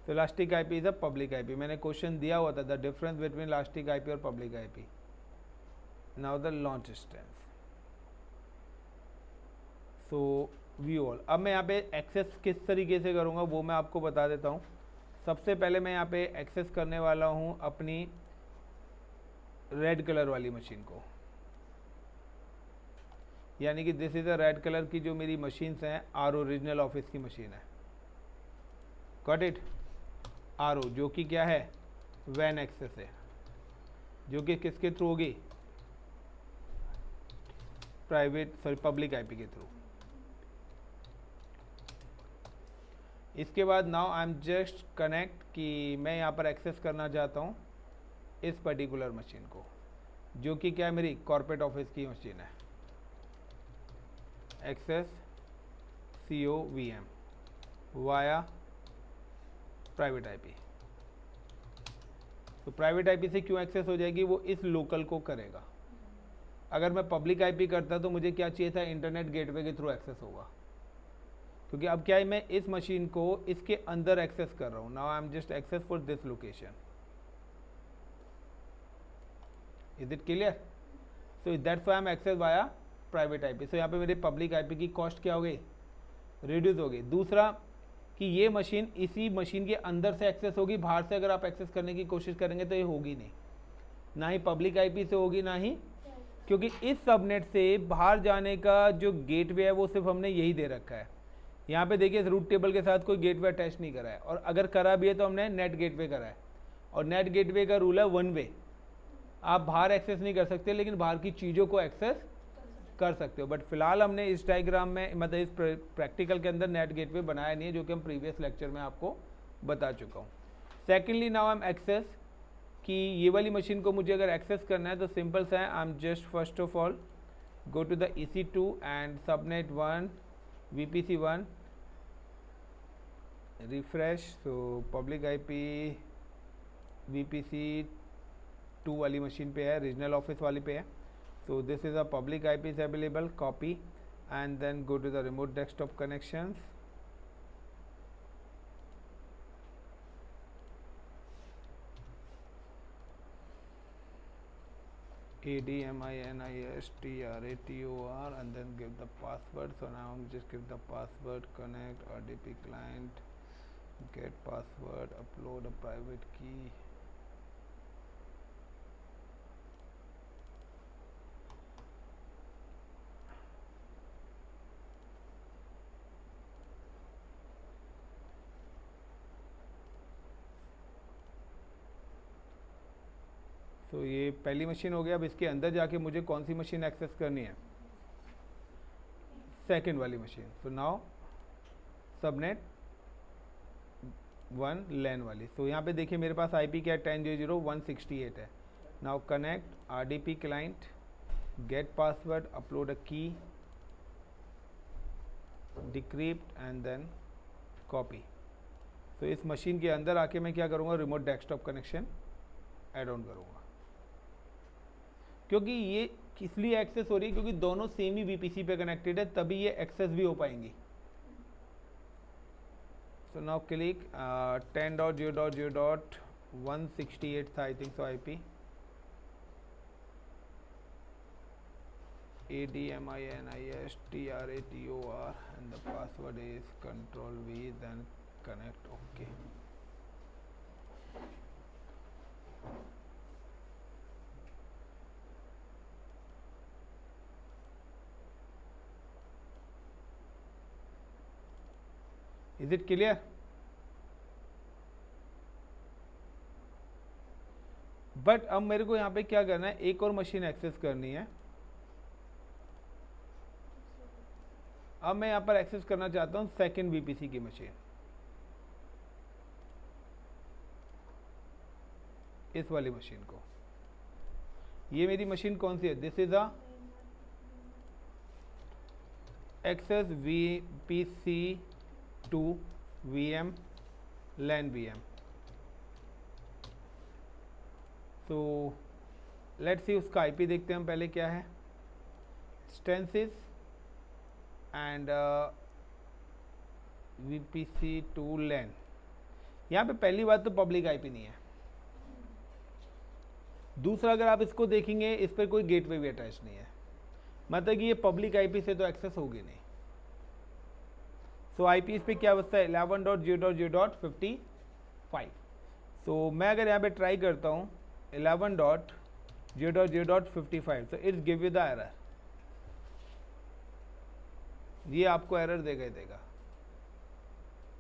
तो elastic IP is a public IP. मैंने क्वेश्चन दिया हुआ था the difference between elastic IP और public IP. Now the launch instance. So view all. अब मैं यहाँ पे एक्सेस किस तरीके से करूँगा वो मैं आपको बता देता हूँ। सबसे पहले मैं यहाँ पे एक्सेस करने वाला हूँ अपनी रेड कलर वाली मशीन को, यानी कि this is a red colour की जो मेरी मशीन्स हैं, आर ओरिजिनल ऑफिस की मशीन है। Got it. आर ओ जो कि क्या है, वैन एक्सेस है, जो कि किसके थ्रू होगी, पब्लिक आईपी के थ्रू। इसके बाद now I am just connect कि मैं यहाँ पर एक्सेस करना चाहता हूँ इस पर्टिकुलर मशीन को, जो कि क्या है, मेरी कॉर्पोरेट ऑफिस की मशीन है। Access COVM via private IP. तो प्राइवेट आईपी से क्यों एक्सेस हो जाएगी, वो इस लोकल को करेगा। अगर मैं पब्लिक आईपी करता तो मुझे क्या चाहिए था, इंटरनेट गेटवे के थ्रू एक्सेस होगा, क्योंकि अब क्या है, मैं इस मशीन को इसके अंदर एक्सेस कर रहा हूँ। Now I am just access for this location. Is it clear? So that's why I am access via private IP. So यहाँ पे मेरे पब्लिक आईपी की कॉस्ट क्या हो गई, रिड्यूस हो गई। दूसरा कि ये मशीन इसी मशीन के अंदर से एक्सेस होगी, बाहर से अगर आप एक्सेस करने की कोशिश करेंगे तो ये होगी नहीं, ना ही पब्लिक आईपी से होगी, ना ही, क्योंकि इस सबनेट से बाहर जाने का जो गेटवे है वो सिर्फ हमने यही दे रखा है। यहाँ पे देखिए रूट टेबल के साथ कोई गेटवे अटैच नहीं करा है, और अगर करा भी है तो हमने नेट गेटवे करा है, और नेट गेटवे का रूल है वन वे। आप बाहर एक्सेस नहीं कर सकते, लेकिन बाहर की चीज़ों को एक्सेस कर सकते हो। बट फिलहाल हमने इस डायग्राम में, मतलब इस प्रैक्टिकल के अंदर नेट गेटवे बनाया नहीं है, जो कि हम प्रीवियस लेक्चर में आपको बता चुका हूँ। Secondly now I am access कि ये वाली मशीन को मुझे अगर एक्सेस करना है तो सिंपल सा है, I am just first of all go to the EC2 and subnet 1 VPC1 refresh. So public IP VPC2 वाली मशीन पे है, रीजनल ऑफिस वाली पे है। So this is a public IP is available, copy and then go to the remote desktop connections. ADMINISTRATOR and then give the password. So now just give the password, connect RDP client, get password, upload a private key. तो ये पहली मशीन हो गया। अब इसके अंदर जाके मुझे कौन सी मशीन एक्सेस करनी है, सेकंड वाली मशीन। तो नाउ सबनेट 1 लैन वाली। तो यहाँ पे देखिए मेरे पास आईपी क्या है, 10.0.168 है। Now connect RDP client, gate password, upload अ की, डिक्रिप्ट एंड देन कॉपी। तो इस मशीन के अंदर आके मैं क्या करूँगा, remote desktop connection add on करूँगा, क्योंकि ये इसलिए एक्सेस हो रही है क्योंकि दोनों सेम ही VPC पे कनेक्टेड है, तभी ये एक्सेस भी हो पाएंगी। सो नाउ क्लिक 10.0.0.1 168 था I think so IP. ADMINISTRATOR and the password is control V, then connect. Okay. Is it clear? But अब मेरे को यहाँ पे क्या करना है, एक और मशीन एक्सेस करनी है. अब मैं यहाँ पर एक्सेस करना चाहता हूँ सेकेंड VPC की मशीन, इस वाली मशीन को. ये मेरी मशीन कौन सी है? This is a access VPC2 VM LAN VM. तो लेट्स सी उसका IP देखते हैं हम पहले क्या है. Instances and VPC2 LAN. यहाँ पे पहली बात तो पब्लिक IP नहीं है. दूसरा, अगर आप इसको देखेंगे इस पर कोई गेटवे भी अटैच नहीं है, मतलब कि ये पब्लिक IP से तो एक्सेस होगी नहीं. सो IP इस पे क्या बचता है? 11.0.0.55. सो मैं अगर यहाँ पे ट्राई करता हूँ 11.0.0.55, so it's give you the error. ये आपको एरर देगा ही देगा.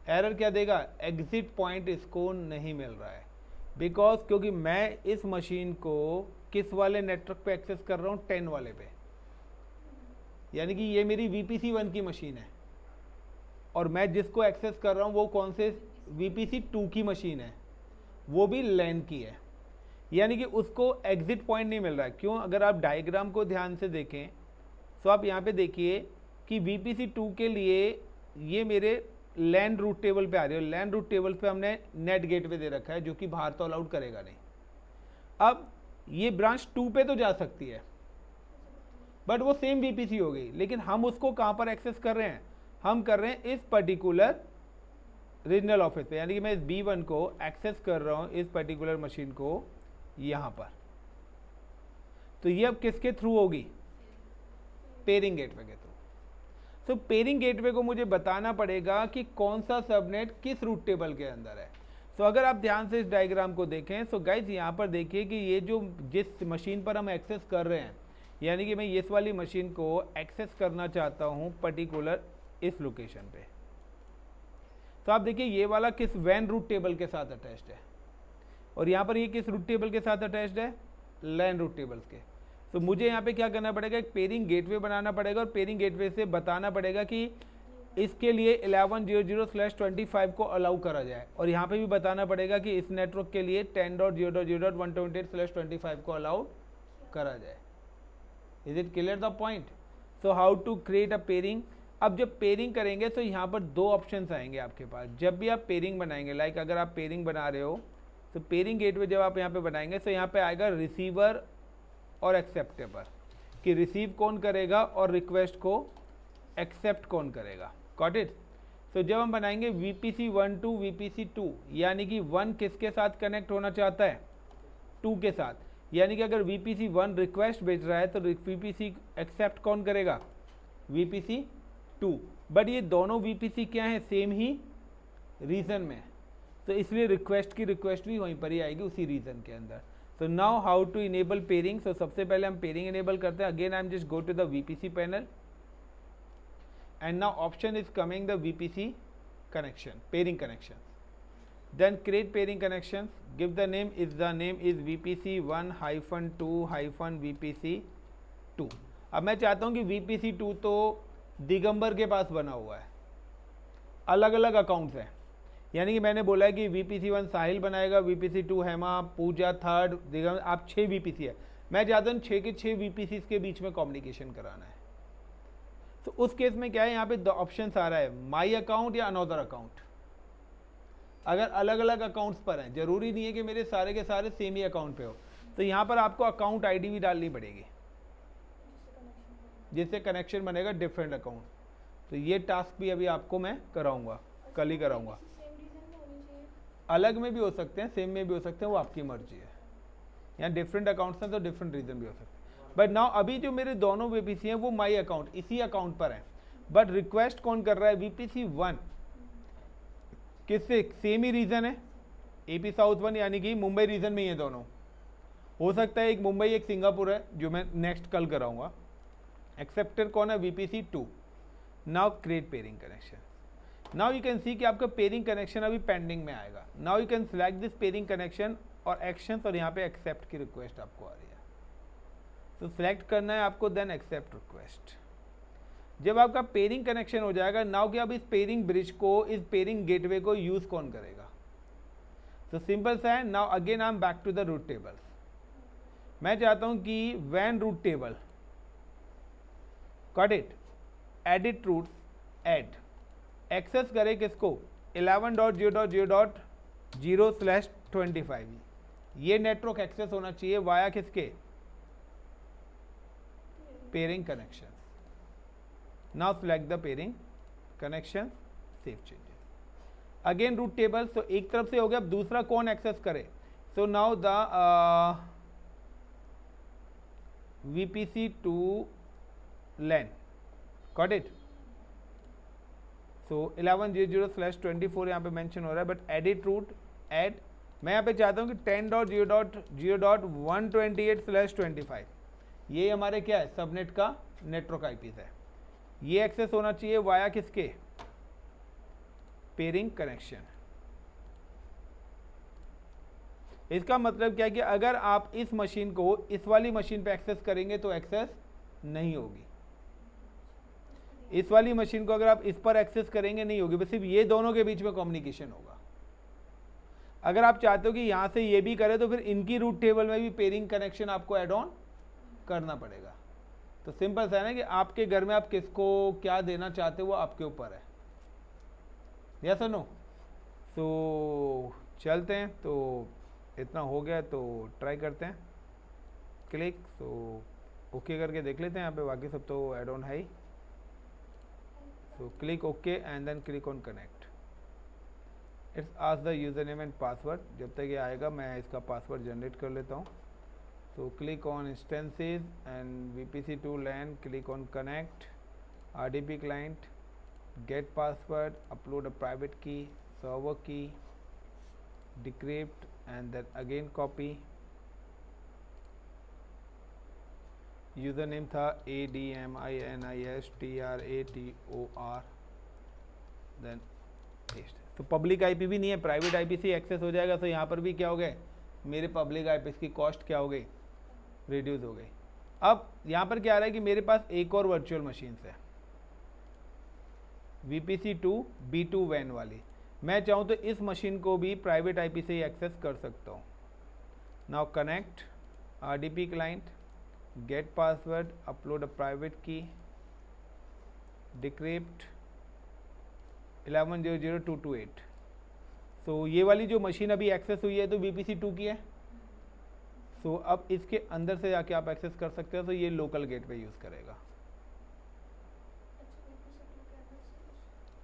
एरर क्या देगा? एग्जिट पॉइंट इसको नहीं मिल रहा है. बिकॉज क्योंकि मैं इस मशीन को किस वाले नेटवर्क पे एक्सेस कर रहा हूँ? 10 वाले पे. यानी कि ये मेरी VPC1 की मशीन है और मैं जिसको एक्सेस कर रहा हूँ वो कौन से? VPC2 की मशीन है, वो भी LAN की है. यानी कि उसको एग्जिट पॉइंट नहीं मिल रहा है. क्यों? अगर आप डायग्राम को ध्यान से देखें तो आप यहाँ पे देखिए कि VPC2 के लिए ये मेरे LAN रूट टेबल पे आ रही है. LAN रूट टेबल पे हमने नेट गेटवे दे रखा है जो कि बाहर तो अलाउड करेगा नहीं. अब ये ब्रांच 2 पे तो जा सकती है बट वो सेम VPC हो गई. लेकिन हम उसको कहाँ पर एक्सेस कर रहे हैं? हम कर रहे हैं इस पर्टिकुलर रीजनल ऑफिस पे. यानी कि मैं इस B1 को एक्सेस कर रहा हूँ, इस पर्टिकुलर मशीन को यहाँ पर. तो ये अब किसके थ्रू होगी? पेयरिंग गेटवे के थ्रू. तो पेयरिंग गेटवे को मुझे बताना पड़ेगा कि कौन सा सबनेट किस रूट टेबल के अंदर है. तो अगर आप ध्यान से इस डायग्राम को देखें तो गाइज यहाँ पर देखिए कि ये जो जिस मशीन पर हम एक्सेस कर रहे हैं, यानी कि मैं इस वाली मशीन को एक्सेस करना चाहता हूँ पर्टिकुलर इस लोकेशन पे. तो आप देखिए ये वाला किस वैन रूट टेबल के साथ अटैच्ड है और यहाँ पर ये किस रूट टेबल के साथ अटैच्ड है? LAN रूट टेबल्स के. तो मुझे यहाँ पे क्या करना पड़ेगा? एक पेयरिंग गेटवे बनाना पड़ेगा और पेयरिंग गेटवे से बताना पड़ेगा कि इसके लिए 11.00/25 को अलाउ करा जाए और यहाँ पे भी बताना पड़ेगा कि इस नेटवर्क के लिए 10.0.0.128/25 को अलाउ करा जाए. Is it clear the point? So how to create a pairing. अब जब पेयरिंग करेंगे तो यहाँ पर दो ऑप्शंस आएंगे आपके पास. जब भी आप पेयरिंग बनाएंगे, लाइक अगर आप पेयरिंग बना रहे हो तो पेयरिंग गेटवे जब आप यहाँ पे बनाएंगे तो यहाँ पे आएगा रिसीवर और एक्सेप्टेबल, कि रिसीव कौन करेगा और रिक्वेस्ट को एक्सेप्ट कौन करेगा. Got it? तो जब हम बनाएंगे VPC1 to VPC2, यानी कि 1 किसके साथ कनेक्ट होना चाहता है? 2 के साथ. यानी कि अगर VPC1 रिक्वेस्ट भेज रहा है तो VPC एक्सेप्ट कौन करेगा? VPC2. बट ये दोनों VPC क्या है? सेम ही रीजन में, तो इसलिए रिक्वेस्ट की रिक्वेस्ट भी वहीं पर ही आएगी उसी रीजन के अंदर. तो now how to enable peering. So सबसे पहले हम पेयरिंग इनेबल करते हैं. Again I am just go to the VPC panel and now option is coming the VPC connection, pairing connection. Then create pairing connections, give the name is VPC1-2-VPC2. अब मैं चाहता हूँ कि VPC2 तो दिगंबर के पास बना हुआ है, अलग अलग अकाउंट्स हैं. यानी कि मैंने बोला है कि VPC1 साहिल बनाएगा, VPC2 हेमा, पूजा, थर्ड दिगंबर. आप 6 VPC है. मैं चाहता हूँ 6 के 6 VPC के बीच में कम्युनिकेशन कराना है. तो उस केस में क्या है? यहाँ पे दो ऑप्शन आ रहा है, माई अकाउंट या अनदर अकाउंट. अगर अलग अलग अकाउंट्स पर हैं, जरूरी नहीं है कि मेरे सारे के सारे सेम ही अकाउंट पे हो, तो यहाँ पर आपको अकाउंट आईडी भी डालनी पड़ेगी जिससे कनेक्शन बनेगा डिफरेंट अकाउंट. तो ये टास्क भी अभी आपको मैं कराऊंगा, कल ही कराऊंगा. अलग में भी हो सकते हैं, सेम में भी हो सकते हैं, वो आपकी मर्जी है। यहाँ डिफरेंट अकाउंट्स हैं तो डिफरेंट रीजन भी हो सकते हैं। बट नाउ अभी जो मेरे दोनों वीपीसी हैं वो माई अकाउंट, इसी अकाउंट पर हैं, बट रिक्वेस्ट कौन कर रहा है? वीपीसी 1। किससे? सेम ही रीजन है, एपी साउथ 1, यानी कि मुंबई रीजन में ही है दोनों। हो सकता है एक मुंबई एक सिंगापुर है, जो मैं नेक्स्ट कल कराऊंगा। एक्सेप्टर कौन है? VPC 2। Now create pairing connection. Now you can see कि आपका पेयरिंग कनेक्शन अभी पेंडिंग में आएगा। Now you can select this pairing connection और एक्शन, और यहाँ पे एक्सेप्ट की रिक्वेस्ट आपको आ रही है, तो सिलेक्ट करना है आपको, देन एक्सेप्ट रिक्वेस्ट। जब आपका पेयरिंग कनेक्शन हो जाएगा, नाउ कि अब इस पेयरिंग ब्रिज को, इस पेयरिंग गेटवे को यूज कौन करेगा? तो सिंपल सा है। Now again I am back to the route table. मैं चाहता हूं कि वैन route table, got it, edit routes, add, access करे किसको? 11.0.0.0/25। ये नेटवर्क एक्सेस होना चाहिए वाया किसके? Pairing connection. Now select the pairing connection, save changes, again route table. तो एक तरफ से हो गया, अब दूसरा कौन एक्सेस करे? So now the VPC2 LAN, got it. So 11.0.0/24 यहाँ पे मेंशन हो रहा है, बट एडिट रूट, ऐड, मैं यहाँ पे चाहता हूँ कि 10.0.0.128/25, ये हमारे क्या है? सबनेट का नेटवर्क आईपीस है। ये एक्सेस होना चाहिए वाया किसके? Pairing connection. इसका मतलब क्या है कि अगर आप इस मशीन को इस वाली मशीन पे एक्सेस करेंगे तो एक्सेस नहीं होगी। इस वाली मशीन को अगर आप इस पर एक्सेस करेंगे नहीं होगी, बस सिर्फ ये दोनों के बीच में कम्युनिकेशन होगा। अगर आप चाहते हो कि यहाँ से ये भी करे तो फिर इनकी रूट टेबल में भी पेयरिंग कनेक्शन आपको एड ऑन करना पड़ेगा। तो सिंपल सा है ना कि आपके घर में आप किसको क्या देना चाहते हो वो आपके ऊपर है। यस और नो? सो चलते हैं, तो इतना हो गया तो ट्राई करते हैं क्लिक। सो ओके करके देख लेते हैं, यहाँ पे बाकी सब तो एड ऑन है ही। So click okay and then click on connect. It's ask the user name and password. जब तक ये आएगा मैं इसका पासवर्ड जनरेट कर लेता हूँ। So click on instances and VPC2 LAN, click on connect, RDP client, get password, upload a private key, server key, decrypt and then again copy. Username था ADMINISTRATOR, then paste। तो पब्लिक आईपी भी नहीं है, प्राइवेट आईपी से एक्सेस हो जाएगा। तो यहाँ पर भी क्या हो गए? मेरे पब्लिक आईपी की कॉस्ट क्या हो गई? रिड्यूस हो गई। अब यहाँ पर क्या आ रहा है कि मेरे पास एक और वर्चुअल मशीन है, VPC2 B2 वैन वाली। मैं चाहूँ तो इस मशीन को भी प्राइवेट आईपी से ही एक्सेस कर सकता हूँ। Now connect, RDP client, gate password, upload a private की, डिक्रिप्ट 11.0.0.228। सो ये वाली जो मशीन अभी एक्सेस हुई है तो VPC2 की है। सो अब इसके अंदर से जाके आप एक्सेस कर सकते हो, तो ये लोकल गेटवे यूज़ करेगा।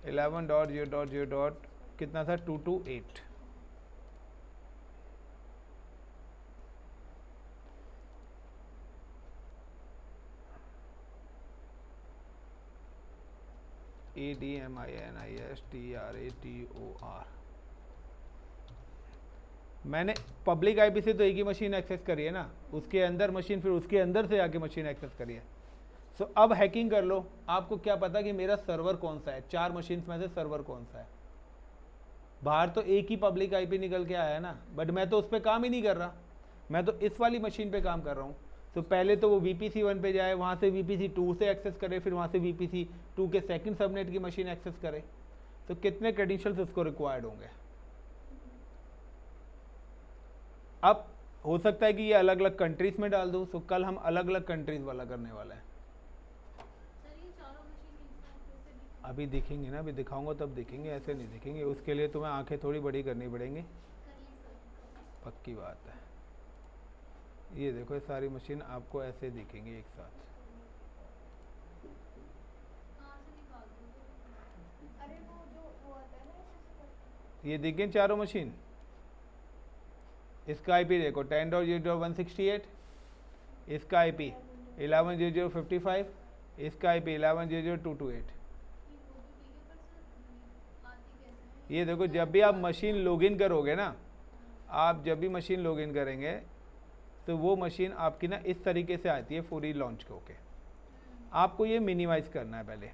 11.0.0. कितना था? 228। ADMINISTRATOR। मैंने पब्लिक आईपी से तो एक ही मशीन एक्सेस करी है ना, उसके अंदर मशीन, फिर उसके अंदर से आके मशीन एक्सेस करी है। सो अब हैकिंग कर लो। आपको क्या पता कि मेरा सर्वर कौन सा है? 4 मशीन में से सर्वर कौन सा है? बाहर तो एक ही पब्लिक आईपी निकल के आया है ना, बट मैं तो उस पर काम ही नहीं कर रहा, मैं तो इस वाली मशीन पे काम कर रहा हूँ। तो पहले तो वो VPC1 पे जाए, वहाँ से VPC2 से एक्सेस करे, फिर वहाँ से VPC2 के सेकंड सबनेट की मशीन एक्सेस करे। तो कितने क्रेडेंशियल्स उसको रिक्वायर्ड होंगे? अब हो सकता है कि ये अलग अलग कंट्रीज में डाल दूँ। सो कल हम अलग अलग कंट्रीज वाला करने वाला है। अभी देखेंगे ना, अभी दिखाऊंगा तब देखेंगे, ऐसे नहीं देखेंगे। उसके लिए तुम्हें आंखें थोड़ी बड़ी करनी पड़ेंगी, पक्की बात है। ये देखो, ये सारी मशीन आपको ऐसे दिखेंगी एक साथ। अरे वो जो वो आता है ना, ये दिखें चारों मशीन। इसका आईपी देखो 10.0.168, इसका आईपी 11.0.0.55, इसका आईपी 11.0.0.228। ये देखो जब भी आप मशीन लॉगिन करोगे ना, आप जब भी मशीन लॉगिन करेंगे तो वो मशीन आपकी ना इस तरीके से आती है पूरी लॉन्च होके। आपको ये मिनिमाइज करना है पहले।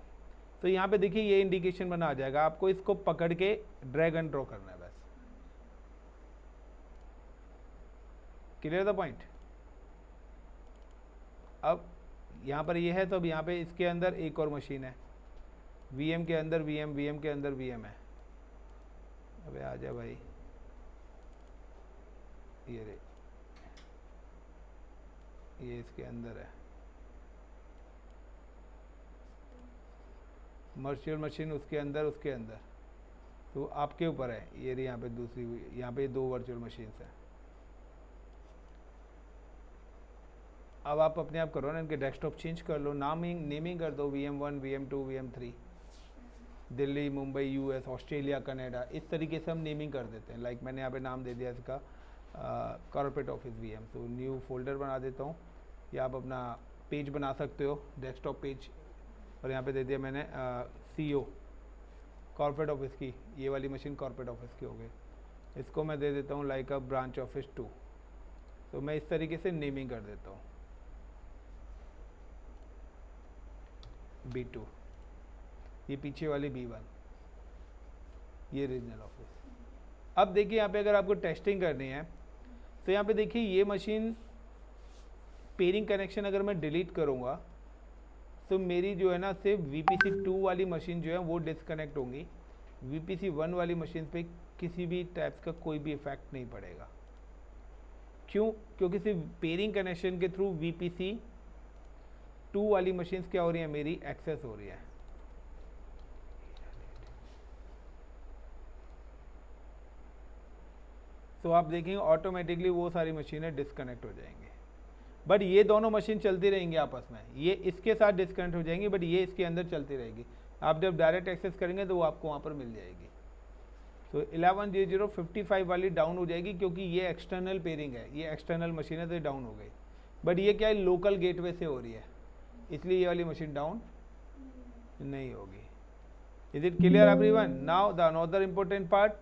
तो यहाँ पे देखिए ये इंडिकेशन बना आ जाएगा, आपको इसको पकड़ के ड्रैग एंड ड्रॉ करना है बस। Clear the point. अब यहाँ पर ये है, तो अब यहाँ पे इसके अंदर एक और मशीन है, वीएम के अंदर वीएम, वीएम के अंदर वीएम है। अबे आ जा भाई, ये रे, ये इसके अंदर है वर्चुअल मशीन, उसके अंदर तो आपके ऊपर है। ये रही यहाँ पे दूसरी, यहाँ पे दो वर्चुअल मशीन्स हैं। अब आप अपने आप करो ना, इनके डेस्कटॉप चेंज कर लो, नेमिंग कर दो VM1, VM2, VM3, Delhi, Mumbai, US, Australia, Canada, इस तरीके से हम नेमिंग कर देते हैं। लाइक मैंने यहाँ पे नाम दे दिया इसका कॉर्पोरेट ऑफिस VM, तो न्यू फोल्डर बना देता हूँ, या आप अपना पेज बना सकते हो, डेस्कटॉप पेज, और यहाँ पे दे दिया मैंने CO कॉर्पोरेट ऑफिस की, ये वाली मशीन कॉर्पोरेट ऑफिस की हो गई। इसको मैं दे देता हूँ लाइक ब्रांच ऑफिस 2। तो मैं इस तरीके से नेमिंग कर देता हूँ, B2, ये पीछे वाली B1, ये रीजनल ऑफिस। अब देखिए यहाँ पे अगर आपको टेस्टिंग करनी है तो यहाँ पे देखिए ये मशीन पेयरिंग कनेक्शन अगर मैं डिलीट करूँगा तो मेरी जो है ना सिर्फ VPC2 वाली मशीन जो है वो डिस्कनेक्ट होंगी। VPC1 वाली मशीन पे किसी भी टाइप्स का कोई भी इफेक्ट नहीं पड़ेगा। क्यों? क्योंकि सिर्फ पेयरिंग कनेक्शन के थ्रू VPC2 वाली मशीन क्या हो रही है, मेरी एक्सेस हो रही है। तो आप देखेंगे ऑटोमेटिकली वो सारी मशीनें डिस्कनेक्ट हो जाएंगी। बट ये दोनों मशीन चलती रहेंगी आपस में, ये इसके साथ डिस्कनेक्ट हो जाएंगी, बट ये इसके अंदर चलती रहेगी। आप जब डायरेक्ट एक्सेस करेंगे तो वो आपको वहाँ पर मिल जाएगी। तो 11.0.0.55 वाली डाउन हो जाएगी, क्योंकि ये एक्सटर्नल पेयरिंग है, ये एक्सटर्नल मशीन है तो ये डाउन हो गई। बट ये क्या है, लोकल गेटवे से हो रही है, इसलिए ये वाली मशीन डाउन नहीं होगी। Is it clear everyone? Now the another important part,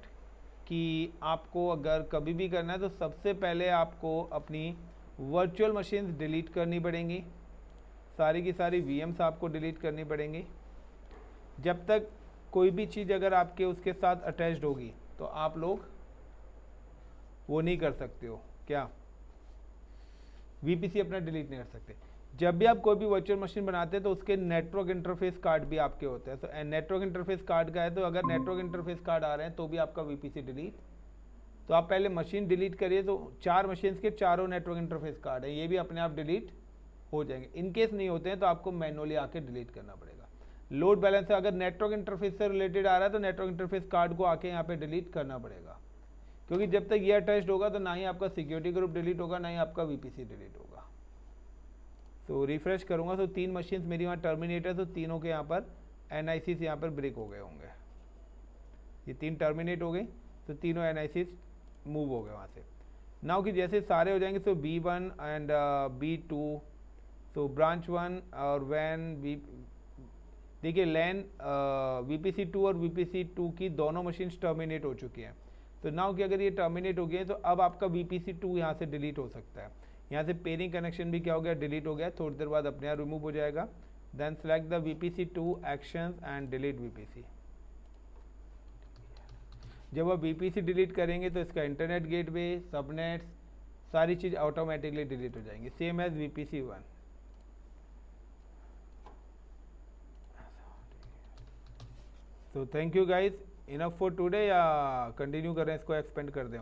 कि आपको अगर कभी भी करना है तो सबसे पहले आपको अपनी वर्चुअल मशीन्स डिलीट करनी पड़ेंगी, सारी की सारी VMs आपको डिलीट करनी पड़ेंगी। जब तक कोई भी चीज़ अगर आपके उसके साथ अटैच्ड होगी तो आप लोग वो नहीं कर सकते हो, क्या VPC अपना डिलीट नहीं कर सकते। जब भी आप कोई भी वर्चुअल मशीन बनाते हैं तो उसके नेटवर्क इंटरफेस कार्ड भी आपके होते हैं। तो नेटवर्क इंटरफेस कार्ड का है, तो अगर नेटवर्क इंटरफेस कार्ड आ रहे हैं तो भी आपका VPC डिलीट। तो आप पहले मशीन डिलीट करिए, तो 4 मशीन्स के चारों नेटवर्क इंटरफेस कार्ड है, ये भी अपने आप डिलीट हो जाएंगे। इनकेस नहीं होते हैं तो आपको मैनुअली आके डिलीट करना पड़ेगा। लोड बैलेंस अगर नेटवर्क इंटरफेस से रिलेटेड आ रहा है तो नेटवर्क इंटरफेस कार्ड को आके यहाँ पे डिलीट करना पड़ेगा, क्योंकि जब तक ये अटैच्ड होगा तो ना ही आपका सिक्योरिटी ग्रुप डिलीट होगा, ना ही आपका VPC डिलीट होगा। तो रिफ्रेश करूँगा तो 3 मशीन्स मेरी वहाँ टर्मिनेट है, तो तीनों के यहाँ पर NICs यहाँ पर ब्रेक हो गए होंगे। ये 3 टर्मिनेट हो गई, तो तीनों NICs मूव हो गए वहाँ से। नाउ कि जैसे सारे हो जाएंगे, तो B1 एंड B2, तो ब्रांच 1 और वैन देखिए लैन VPC2 और VPC2 की दोनों मशीन्स टर्मिनेट हो चुकी हैं। तो नाउ कि अगर ये टर्मिनेट हो गई है तो अब आपका VPC2 यहाँ से डिलीट हो सकता है। यहाँ से पेयरिंग कनेक्शन भी क्या हो गया, डिलीट हो गया, थोड़ी देर बाद अपने आप रिमूव हो जाएगा। Then select the VPC2 actions and delete VPC। जब आप VPC डिलीट करेंगे तो इसका इंटरनेट गेटवे, सबनेट्स, सारी चीज़ ऑटोमेटिकली डिलीट हो जाएंगी, सेम एज VPC1। तो thank you guys, enough for today, या कंटिन्यू करें, इसको एक्सपेंड कर दें।